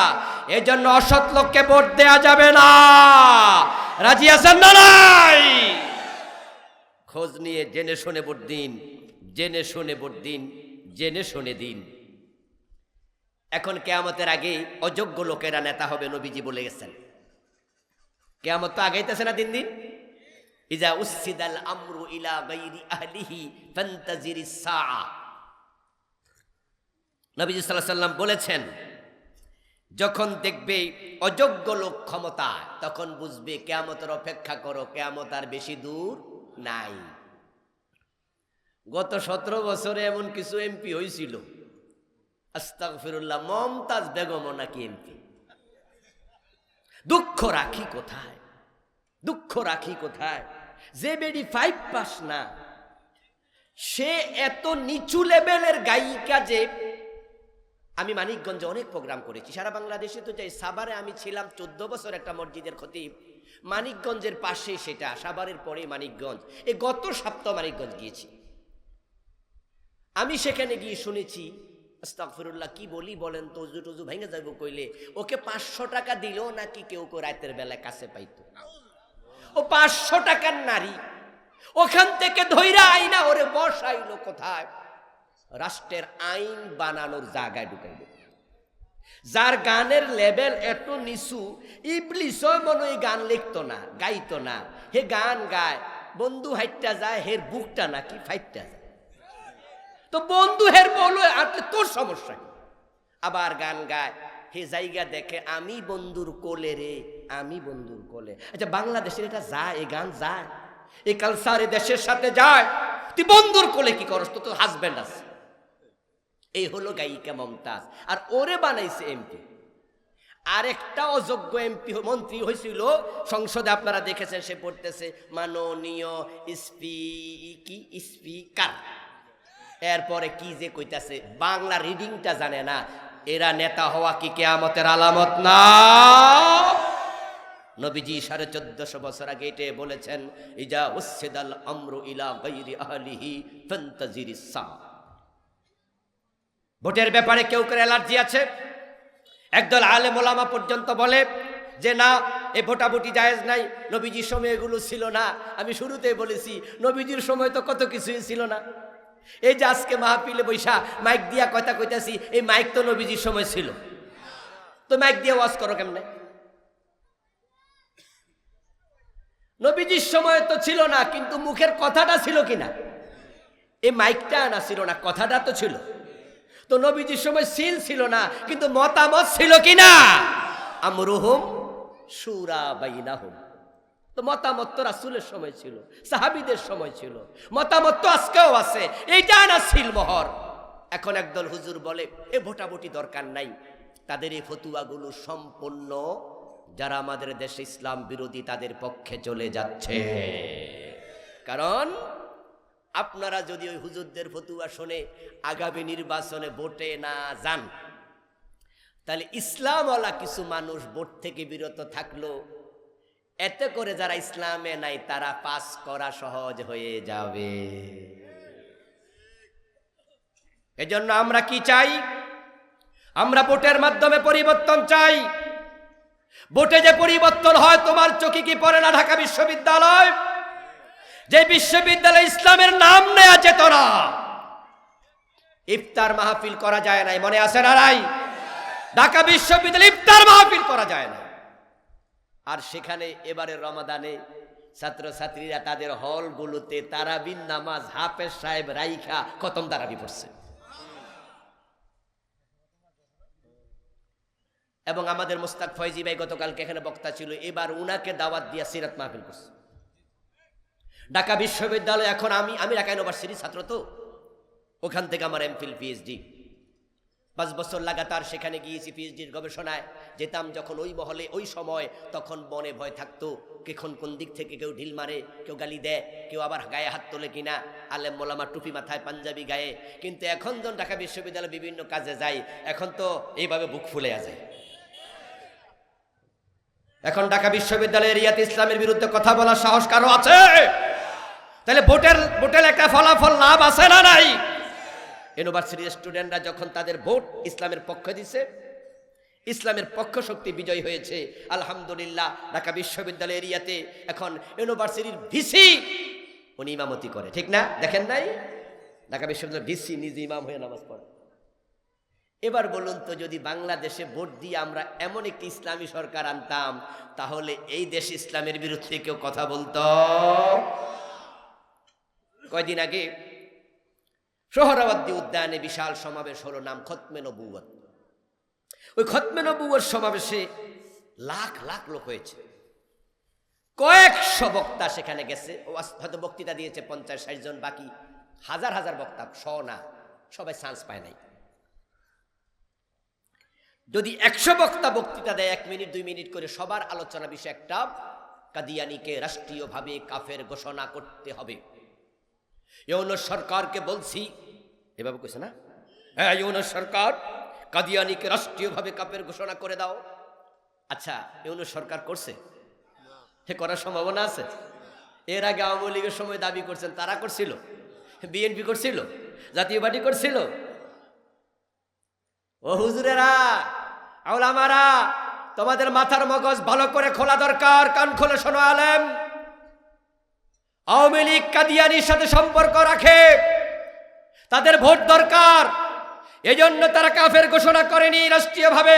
এজন্য অসৎ লোককে ভোট দেয়া যাবে না। রাজি আছেন না নাই? খোঁজ নিয়ে জেনে শুনে ভোট দিন, জেনে শুনে ভোট দিন, জেনে শুনে দিন। এখন কিয়ামতের আগে অযোগ্য লোকেরা নেতা হবে, নবীজি বলে গেছেন। কিয়ামত তো আগাইতেছে না দিন দিন। ইজা উসসিদাল আমরু ইলা গায়রি আহলিহি ফান্তাজিরিস সাআ। নবীজি সাল্লাল্লাহু আলাইহি ওয়াসাল্লাম বলেছেন, যখন দেখবে অযোগ্য লোক ক্ষমতা, তখন বুঝবে কিয়ামতের অপেক্ষা করো, কিয়ামত আর বেশি দূর নাই। গত 17 বছরে এমন কিছু এমপি হয়েছিল, আস্তাগফিরুল্লাহ, মমতাজ বেগমও নাকি এমপি। দুঃখ রাখি কোথায়, দুঃখ রাখি কোথায়? যে বেডি 5 পাস না, সে এত নিচু লেভেলের গায়িকা যে আমি মানিকগঞ্জে অনেক প্রোগ্রাম করেছি, সারা বাংলাদেশে তো যাই। সাভারে আমি ছিলাম 14 বছর একটা মসজিদের খতিব, মানিকগঞ্জের পাশে সেটা, সাভারের পরে মানিকগঞ্জ। এই গত সপ্তাহ মানিকগঞ্জ গিয়েছি। আমি সেখানে গিয়ে শুনেছি, আস্তাগফিরুল্লাহ, কি বলি বলেন তো, উজু টুজু ভেঙে যাবো কইলে ওকে 500 টাকা দিল নাকি কেউ রাতের বেলায় কাছে পাইতো। ও 500 টাকার নারী, ওখান থেকে ধৈরা আইনা ওরে বসাইলো কোথায়? রাষ্ট্রের আইন বানানোর জায়গায় ঢুকাইল। যার গানের লেভেল এত নিচু, ইবলিসও মনে হয় গান লিখতো না, গাইতো না, হে গান গায়। বন্ধু হাইটটা যায়, হের বুকটা নাকি ফাইটটা যায়। তো বন্ধু হের বলো আটলে তোর সমস্যা কি? আবার গান গায়, হে জায়গা দেখে আমি বন্ধুর কোলে রে, আমি বন্ধুর কোলে। আচ্ছা, বাংলাদেশের এটা যায়, এই গান যায়, এই কালচার দেশের সাথে যায়। তুই বন্ধুর কোলে কি করস? তো তোর হাজব্যান্ড আছে। এই হলো গায়িকা মমতাজ, আর ওরে বানাইছে এমপি। আরেকটা অযোগ্য এমপি মন্ত্রী হয়েছিল সংসদে, আপনারা দেখেছেন, সে পড়তেছে মাননীয় স্পিকার। এরপরে কি যে কইতাছে, বাংলা রিডিংটা জানে না। এরা নেতা হওয়া কি কিয়ামতের আলামত না? নবীজি 1450 বছর আগে এটে বলেছেন, ইজা উসসিদাল আমরু ইলা গায়রি আহলিহি ফান্তাজিরিস সা। ভোটের ব্যাপারে কেউ করে অ্যালার্জি আছে। একদল আলেম ওলামা পর্যন্ত বলে যে না, এ ভোটাভুটি জায়েজ নাই, নবীজির সময় এগুলো ছিল না। আমি শুরুতেই বলেছি, নবীজির সময় তো কত কিছুই ছিল না। এই যে আজকে মাহফিলে বৈশা মাইক দিয়া কথা কইতাছি, এই মাইক তো নবীজির সময় ছিল। তো মাইক দিয়ে ওয়াজ করো কেমনে? নবীজির সময় তো ছিল না, কিন্তু মুখের কথাটা ছিল কিনা? এই মাইকটা আনা ছিল না, কথাটা তো ছিল। তো নবীজির সময় সিল ছিল না, কিন্তু মতামত ছিল কিনা? আমরুহুম শুরা বাইনাহুম। তো মতামত তো রাসূলের সময় ছিল, সাহাবীদের সময় ছিল, মতামত তো আজকেও আছে। এইটা না সিলমোহর। এখন একদল হুজুর বলে এ ভোটাভুটি দরকার নাই। তাদের এই ফতুয়াগুলো সম্পূর্ণ যারা আমাদের দেশে ইসলাম বিরোধী তাদের পক্ষে চলে যাচ্ছে। কারণ আপনারা যদি ওই হুজুরদের ফতুয়া শুনে আগামী নির্বাচনে ভোটে না যান, তাহলে ইসলামওয়ালা কিছু মানুষ ভোট থেকে বিরত থাকলো, এতে করে যারা ইসলামে নাই তারা পাস করা সহজ হয়ে যাবে। এজন্য আমরা কি চাই? আমরা ভোটের মাধ্যমে পরিবর্তন চাই। ভোটে যে পরিবর্তন হয়, তোমার চোখে কি পড়ে না ঢাকা বিশ্ববিদ্যালয়? যে বিশ্ববিদ্যালয়ে ইসলামের নাম নেয়া যেত না, ইফতার মাহফিল করা যায় নাই, মনে আছে না নাই? ঢাকা বিশ্ববিদ্যালয়ে ইফতার মাহফিল করা যায় না। আর সেখানে এবারে রমাদানে ছাত্রছাত্রীরা তাদের হলগুলোতে তারাবির নামাজ হাফেজ সাহেব রাইখা খতম তারাবি পড়ছে। এবং আমাদের মুস্তাক ফয়জি ভাই গতকালকে এখানে বক্তা ছিল, এবার উনাকে দাওয়াত দিয়া সিরাত মাহফিল করছে ঢাকা বিশ্ববিদ্যালয়। এখন আমি ঢাকা ইউনিভার্সিটির ছাত্র, তো ওখান থেকে আমার এমফিল পিএইচডি 5 বছর লাগাতার সেখানে গিয়েছি পিএইচডির গবেষণায়। যেতাম যখন ওই মহলে ওই সময়, তখন মনে ভয় থাকতো কখন কোন দিক থেকে কেউ ঢিল মারে, কেউ গালি দেয়, কেউ আবার গায়ে হাত তোলে কিনা, আলেম মোলামা টুপি মাথায় পাঞ্জাবি গায়ে। কিন্তু এখন যখন ঢাকা বিশ্ববিদ্যালয়ে বিভিন্ন কাজে যাই, এখন তো এইভাবে বুক ফুলে যায়। এখন ঢাকা বিশ্ববিদ্যালয়ের এরিয়াতে ইসলামের বিরুদ্ধে কথা বলার সাহস কারো আছে? তাহলে ভোটের একটা ফলাফল লাভ আছে না নাই? ইউনিভার্সিটির স্টুডেন্টরা যখন তাদের ভোট ইসলামের পক্ষে দিছে, ইসলামের পক্ষ শক্তি বিজয় হয়েছে আলহামদুলিল্লাহ। ঢাকা বিশ্ববিদ্যালয় এরিয়াতে এখন ইউনিভার্সিটির ভিসি উনি ইমামতি করে, ঠিক না? দেখেন নাই? ঢাকা বিশ্ববিদ্যালয়ের ভিসি নিজে ইমাম হয়ে নামাজ পড়ে। এবার বলুন তো, যদি বাংলাদেশে ভোট দিয়ে আমরা এমন একটি ইসলামী সরকার আনতাম, তাহলে এই দেশ ইসলামের বিরুদ্ধে কেউ কথা বলতো? কয়দিন আগে সোহরাওয়ার্দী উদ্যানে বিশাল সমাবেশ হলো, নাম খতমে নবুয়ত। ওই খতমে নবুয়ত সমাবেশে লাখ লাখ লোক হয়েছে, কয়েকশো বক্তা সেখানে গেছে। হয়তো বক্তৃতা দিয়েছে 50-60 জন, বাকি হাজার হাজার বক্তা, না সবাই চান্স পায় নাই। যদি 100 বক্তা বক্তৃতা দেয় 1 মিনিট 2 মিনিট করে, সবার আলোচনা বিষয় একটা, কাদিয়ানীকে রাষ্ট্রীয়ভাবে কাফের ঘোষণা করতে হবে। ইউনূস সরকারকে বলছি, এভাবে কইছে না, হ্যাঁ ইউনূস সরকার কাদিয়ানীকে রাষ্ট্রীয়ভাবে কাফের ঘোষণা করে দাও। আচ্ছা, ইউনূস সরকার করছে? হে করার সম্ভাবনা আছে? এর আগে আওয়ামী লীগের সময় দাবি করছেন, তারা করছিল? বিএনপি করছিল? জাতীয় পার্টি করছিল? ও হুজুরেরা, আউলামারা, তোমাদের মাথার মগজ ভালো করে খোলা দরকার। কান খুলে শোনো আলেম, আওয়ামী লীগ কাদিয়ানীর সাথে সম্পর্ক রাখে, তাদের ভোট দরকার, এজন্য তারা কাফের ঘোষণা করেনি রাষ্ট্রীয়ভাবে।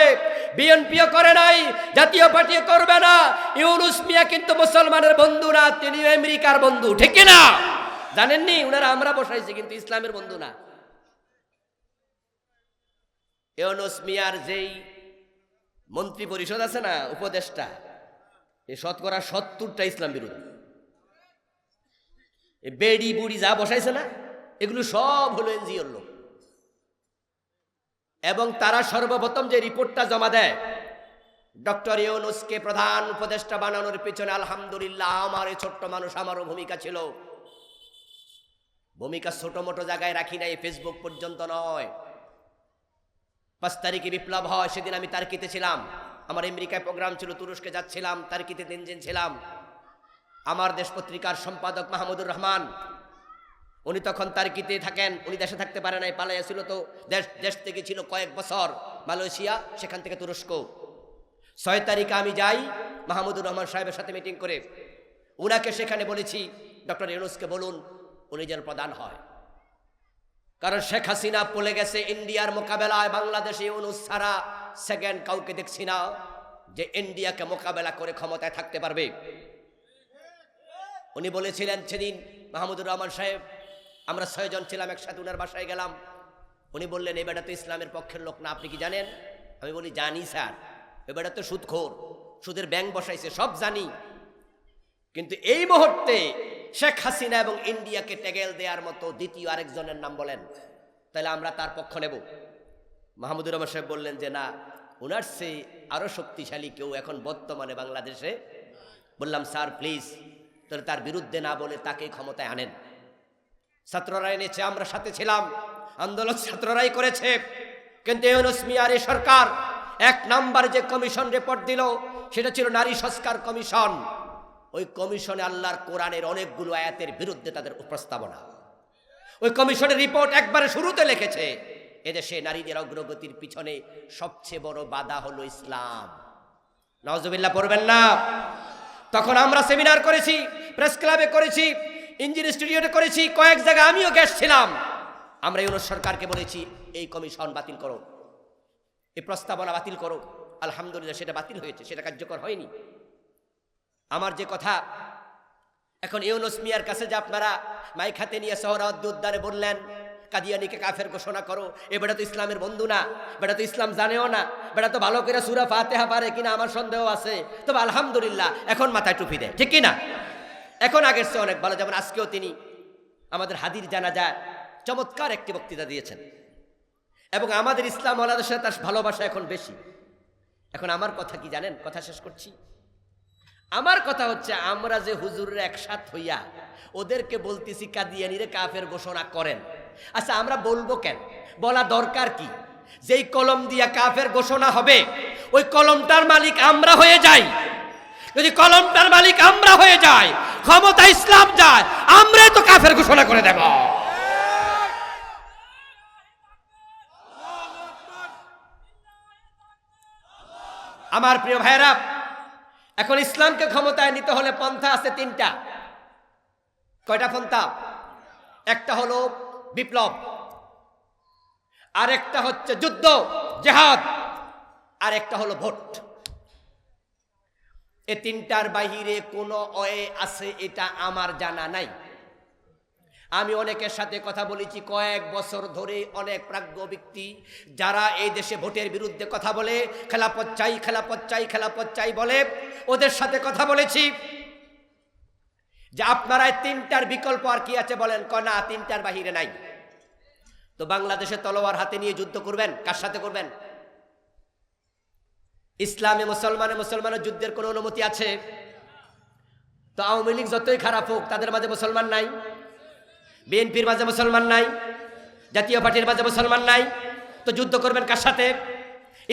বিএনপিও করে নাই, জাতীয় পার্টিও করবে না। ইউনূস মিয়া কিন্তু মুসলমানের বন্ধু না, তিনি আমেরিকার বন্ধু, ঠিক না? জানেননি? উনারা আমরা বসাইছি, কিন্তু ইসলামের বন্ধু না। ইউনূস মিয়ার যেই মন্ত্রী পরিষদ আছে না, উপদেষ্টা, এই শতকরা ৭০টা ইসলাম বিরোধী। এই বেড়ি বুড়ি যা বসাইছে না, এগুলো সব হলো এনজিওর লোক। এবং তারা সর্বপ্রথম যে রিপোর্টটা জমা দেয়, ডক্টর ইউনূসকে প্রধান উপদেষ্টা বানানোর পিছনে আলহামদুলিল্লাহ আমার এই ছোট্ট মানুষ, আমারও ভূমিকা ছিল। ভূমিকা ছোট মোটো জায়গায় রাখি নাই, ফেসবুক পর্যন্ত নয়। ৫ তারিখে বিপ্লব হয়, সেদিন আমি তার্কিতে ছিলাম। আমার আমেরিকায় প্রোগ্রাম ছিল, তুরস্কে যাচ্ছিলাম, তার্কিতে ৩ দিন ছিলাম। আমার দেশ পত্রিকার সম্পাদক মাহমুদুর রহমান, উনি তখন তার্কিতে থাকেন, উনি দেশে থাকতে পারে নাই, পালাইয়াছিল। তো দেশ থেকে ছিল কয়েক বছর মালয়েশিয়া, সেখান থেকে তুরস্ক। ৬ তারিখে আমি যাই মাহমুদুর রহমান সাহেবের সাথে মিটিং করে। উনাকে সেখানে বলেছি, ডক্টর ইউনূসকে বলুন উনি যেন প্রধান হয়, কারণ শেখ হাসিনা বলে গেছে ইন্ডিয়ার মোকাবেলায় বাংলাদেশে ইউনূস ছাড়া সেকেন্ড কাউকে দেখছি না যে ইন্ডিয়াকে মোকাবেলা করে ক্ষমতায় থাকতে পারবে। উনি বলেছিলেন সেদিন, মাহমুদুর রহমান সাহেব, আমরা ৬ জন ছিলাম একসাথে, উনার বাসায় গেলাম। উনি বললেন এই বেটা তো ইসলামের পক্ষের লোক না, আপনি কি জানেন? আমি বলি জানি স্যার, এই বেটা তো সুদখোর, সুদের ব্যাংক বসাইছে, সব জানি। কিন্তু এই মুহূর্তে শেখ হাসিনা এবং ইন্ডিয়াকে টেগেল দেওয়ার মতো দ্বিতীয় আরেকজনের নাম বলেন, তাহলে আমরা তার পক্ষ নেব। মাহমুদুর রহমান সাহেব বললেন যে না, ওনার চেয়ে আরো শক্তিশালী কেউ এখন বর্তমানে বাংলাদেশে। বললাম স্যার প্লিজ, তাহলে তার বিরুদ্ধে না বলে তাকে ক্ষমতায় আনেন। ছাত্ররা এনেছে, আমরা সাথে ছিলাম, আন্দোলন ছাত্ররাই করেছে। কিন্তু ইউনূস মিয়ার সরকার ১ নাম্বার যে কমিশন রিপোর্ট দিল, সেটা ছিল নারী সংস্কার কমিশন। ওই কমিশনে আল্লাহর কোরআনের অনেকগুলো আয়াতের বিরুদ্ধে তাদের প্রস্তাবনা। ওই কমিশনের রিপোর্ট একবারে শুরুতে লিখেছে এদেশে নারীদের অগ্রগতির পিছনে সবচেয়ে বড় বাধা হলো ইসলাম। নাউজুবিল্লাহ পড়বেন না? তখন আমরা সেমিনার করেছি, প্রেস ক্লাবে করেছি, ইঞ্জিনিয়ার স্টুডিওতে করেছি, কয়েক জায়গায় আমিও গেছিলাম। আমরা ইউনূস সরকারকে বলেছি এই কমিশন বাতিল করো, এই প্রস্তাবনা বাতিল করো। আলহামদুলিল্লাহ সেটা বাতিল হয়েছে, সেটা কার্যকর হয়নি। আমার যে কথা, এখন ইউনূস মিয়ার কাছে যে আপনারা মাইক হাতে নিয়ে সোহরাওয়ার্দী উদ্যানে বললেন কাদিয়ানীকে কাফের ঘোষণা করো, এ বেটা তো ইসলামের বন্ধু না, বেটা তো ইসলাম জানেও না, বেটা তো ভালো করে সূরা ফাতিহা পারে কিনা আমার সন্দেহ আছে। তবে আলহামদুলিল্লাহ এখন মাথায় টুপি দেয়, ঠিক কিনা? এখন আগের চেয়ে অনেক ভালো। যেমন আজকেও তিনি আমাদের হাদির জানাজায় চমৎকার একটি বক্তৃতা দিয়েছেন, এবং আমাদের ইসলাম ওয়ালাদের সাথে তার ভালোবাসা এখন বেশি। এখন আমার কথা কি জানেন? কথা শেষ করছি। আমার কথা হচ্ছে, আমরা যে হুজুরের একসাথ হইয়া ওদেরকে বলতেছি কাদিয়ানীরে কাফের ঘোষণা করেন, আচ্ছা আমরা বলবো কেন? বলা দরকার কি? যেই কলম দিয়া কাফের ঘোষণা হবে ওই কলমটার মালিক আমরা হয়ে যাই। যদি কলমটার মালিক আমরা হয়ে যাই, ক্ষমতা ইসলাম যায়, আমরাই তো কাফের ঘোষণা করে দেব। আমার প্রিয় ভাইরা, এখন ইসলামকে ক্ষমতায় নিতে হলে পন্থা আছে ৩টা। কয়টা পন্থা? একটা হলো বিপ্লব, আরেকটা হচ্ছে যুদ্ধ জিহাদ, আর একটা হলো ভোট। এই ৩টার বাহিরে কোনো ওয়ে আছে এটা আমার জানা নাই। আমি অনেকের সাথে কথা বলেছি কয়েক বছর ধরে, অনেক প্রাজ্ঞ ব্যক্তি যারা এই দেশে ভোটের বিরুদ্ধে কথা বলে, খেলাফত চাই খেলাফত চাই খেলাফত চাই বলে, ওদের সাথে কথা বলেছি যে আপনারা ৩টার বিকল্প আর কি আছে বলেন? না, ৩টার বাহিরে নাই। তো বাংলাদেশে তলোয়ার হাতে নিয়ে যুদ্ধ করবেন, কার সাথে করবেন? ইসলামে মুসলমানের যুদ্ধের কোনো অনুমতি আছে? তো আওয়ামী লীগ যতই খারাপ হোক তাদের মাঝে মুসলমান নাই। বিএনপির মাঝে মুসলমান নাই, জাতীয় পার্টির মাঝে মুসলমান নাই, তো যুদ্ধ করবেন কার সাথে?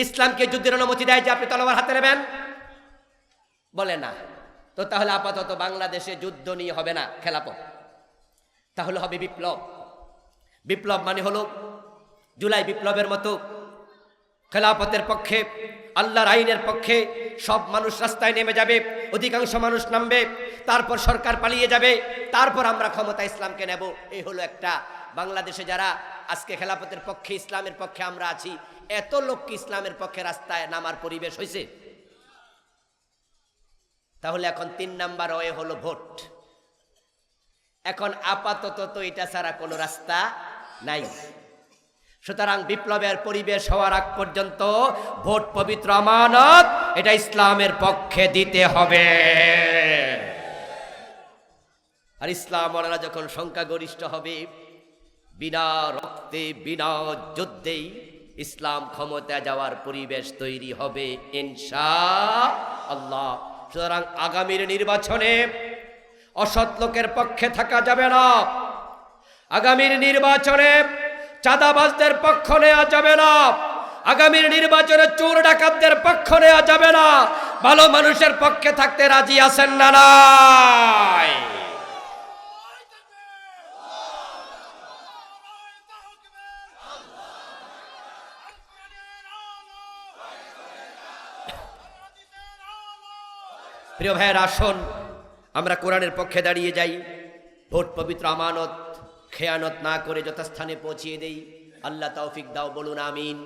ইসলামকে যুদ্ধের অনুমতি দেয় যে আপনি তলোয়ার হাতে নেবেন? বলে না। তো তাহলে আপাতত বাংলাদেশে যুদ্ধ নিয়ে হবে না খেলাপথ, তাহলে হবে বিপ্লব। বিপ্লব মানে হলো জুলাই বিপ্লবের মতো খেলাপথের পক্ষে, আল্লাহর আইনের পক্ষে সব মানুষ রাস্তায় নেমে যাবে, অধিকাংশ মানুষ নামবে, তারপর সরকার পালিয়ে যাবে, তারপর আমরা ক্ষমতা ইসলামকে নেব। এই হলো একটা বাংলাদেশে যারা আজকে খেলাপথের পক্ষে, ইসলামের পক্ষে আমরা আছি, এত লোককে ইসলামের পক্ষে রাস্তায় নামার পরিবেশ হয়েছে। তাহলে এখন 3 নাম্বার ওয়ে হলো ভোট। এখন আপাতত তো এটা ছাড়া কোনো রাস্তা নাই। সুতরাং বিপ্লবের পরিবেশ হওয়ার আগ পর্যন্ত ভোট পবিত্র আমানত, এটা ইসলামের পক্ষে দিতে হবে। আর ইসলাম ওরা যখন সংখ্যাগরিষ্ঠ হবে, বিনা রক্তে বিনা যুদ্ধেই ইসলাম ক্ষমতা যাওয়ার পরিবেশ তৈরি হবে ইনশাআল্লাহ। সুতরাং আগামীর নির্বাচনে অসৎ লোকের পক্ষে থাকা যাবে না, আগামীর নির্বাচনে চাঁদাবাজদের পক্ষ নেওয়া যাবে না, আগামীর নির্বাচনে চোর ডাকাতদের পক্ষ নেওয়া যাবে না। ভালো মানুষের পক্ষে থাকতে রাজি আছেন না নাই? প্রিয় ভাইয়ের, আসুন আমরা কোরআনের পক্ষে দাঁড়িয়ে যাই, ভোট পবিত্র আমানত, খেয়ানত না করে যথাস্থানে পৌঁছিয়ে দেই। আল্লাহ তৌফিক দাও, বলুন আমিন।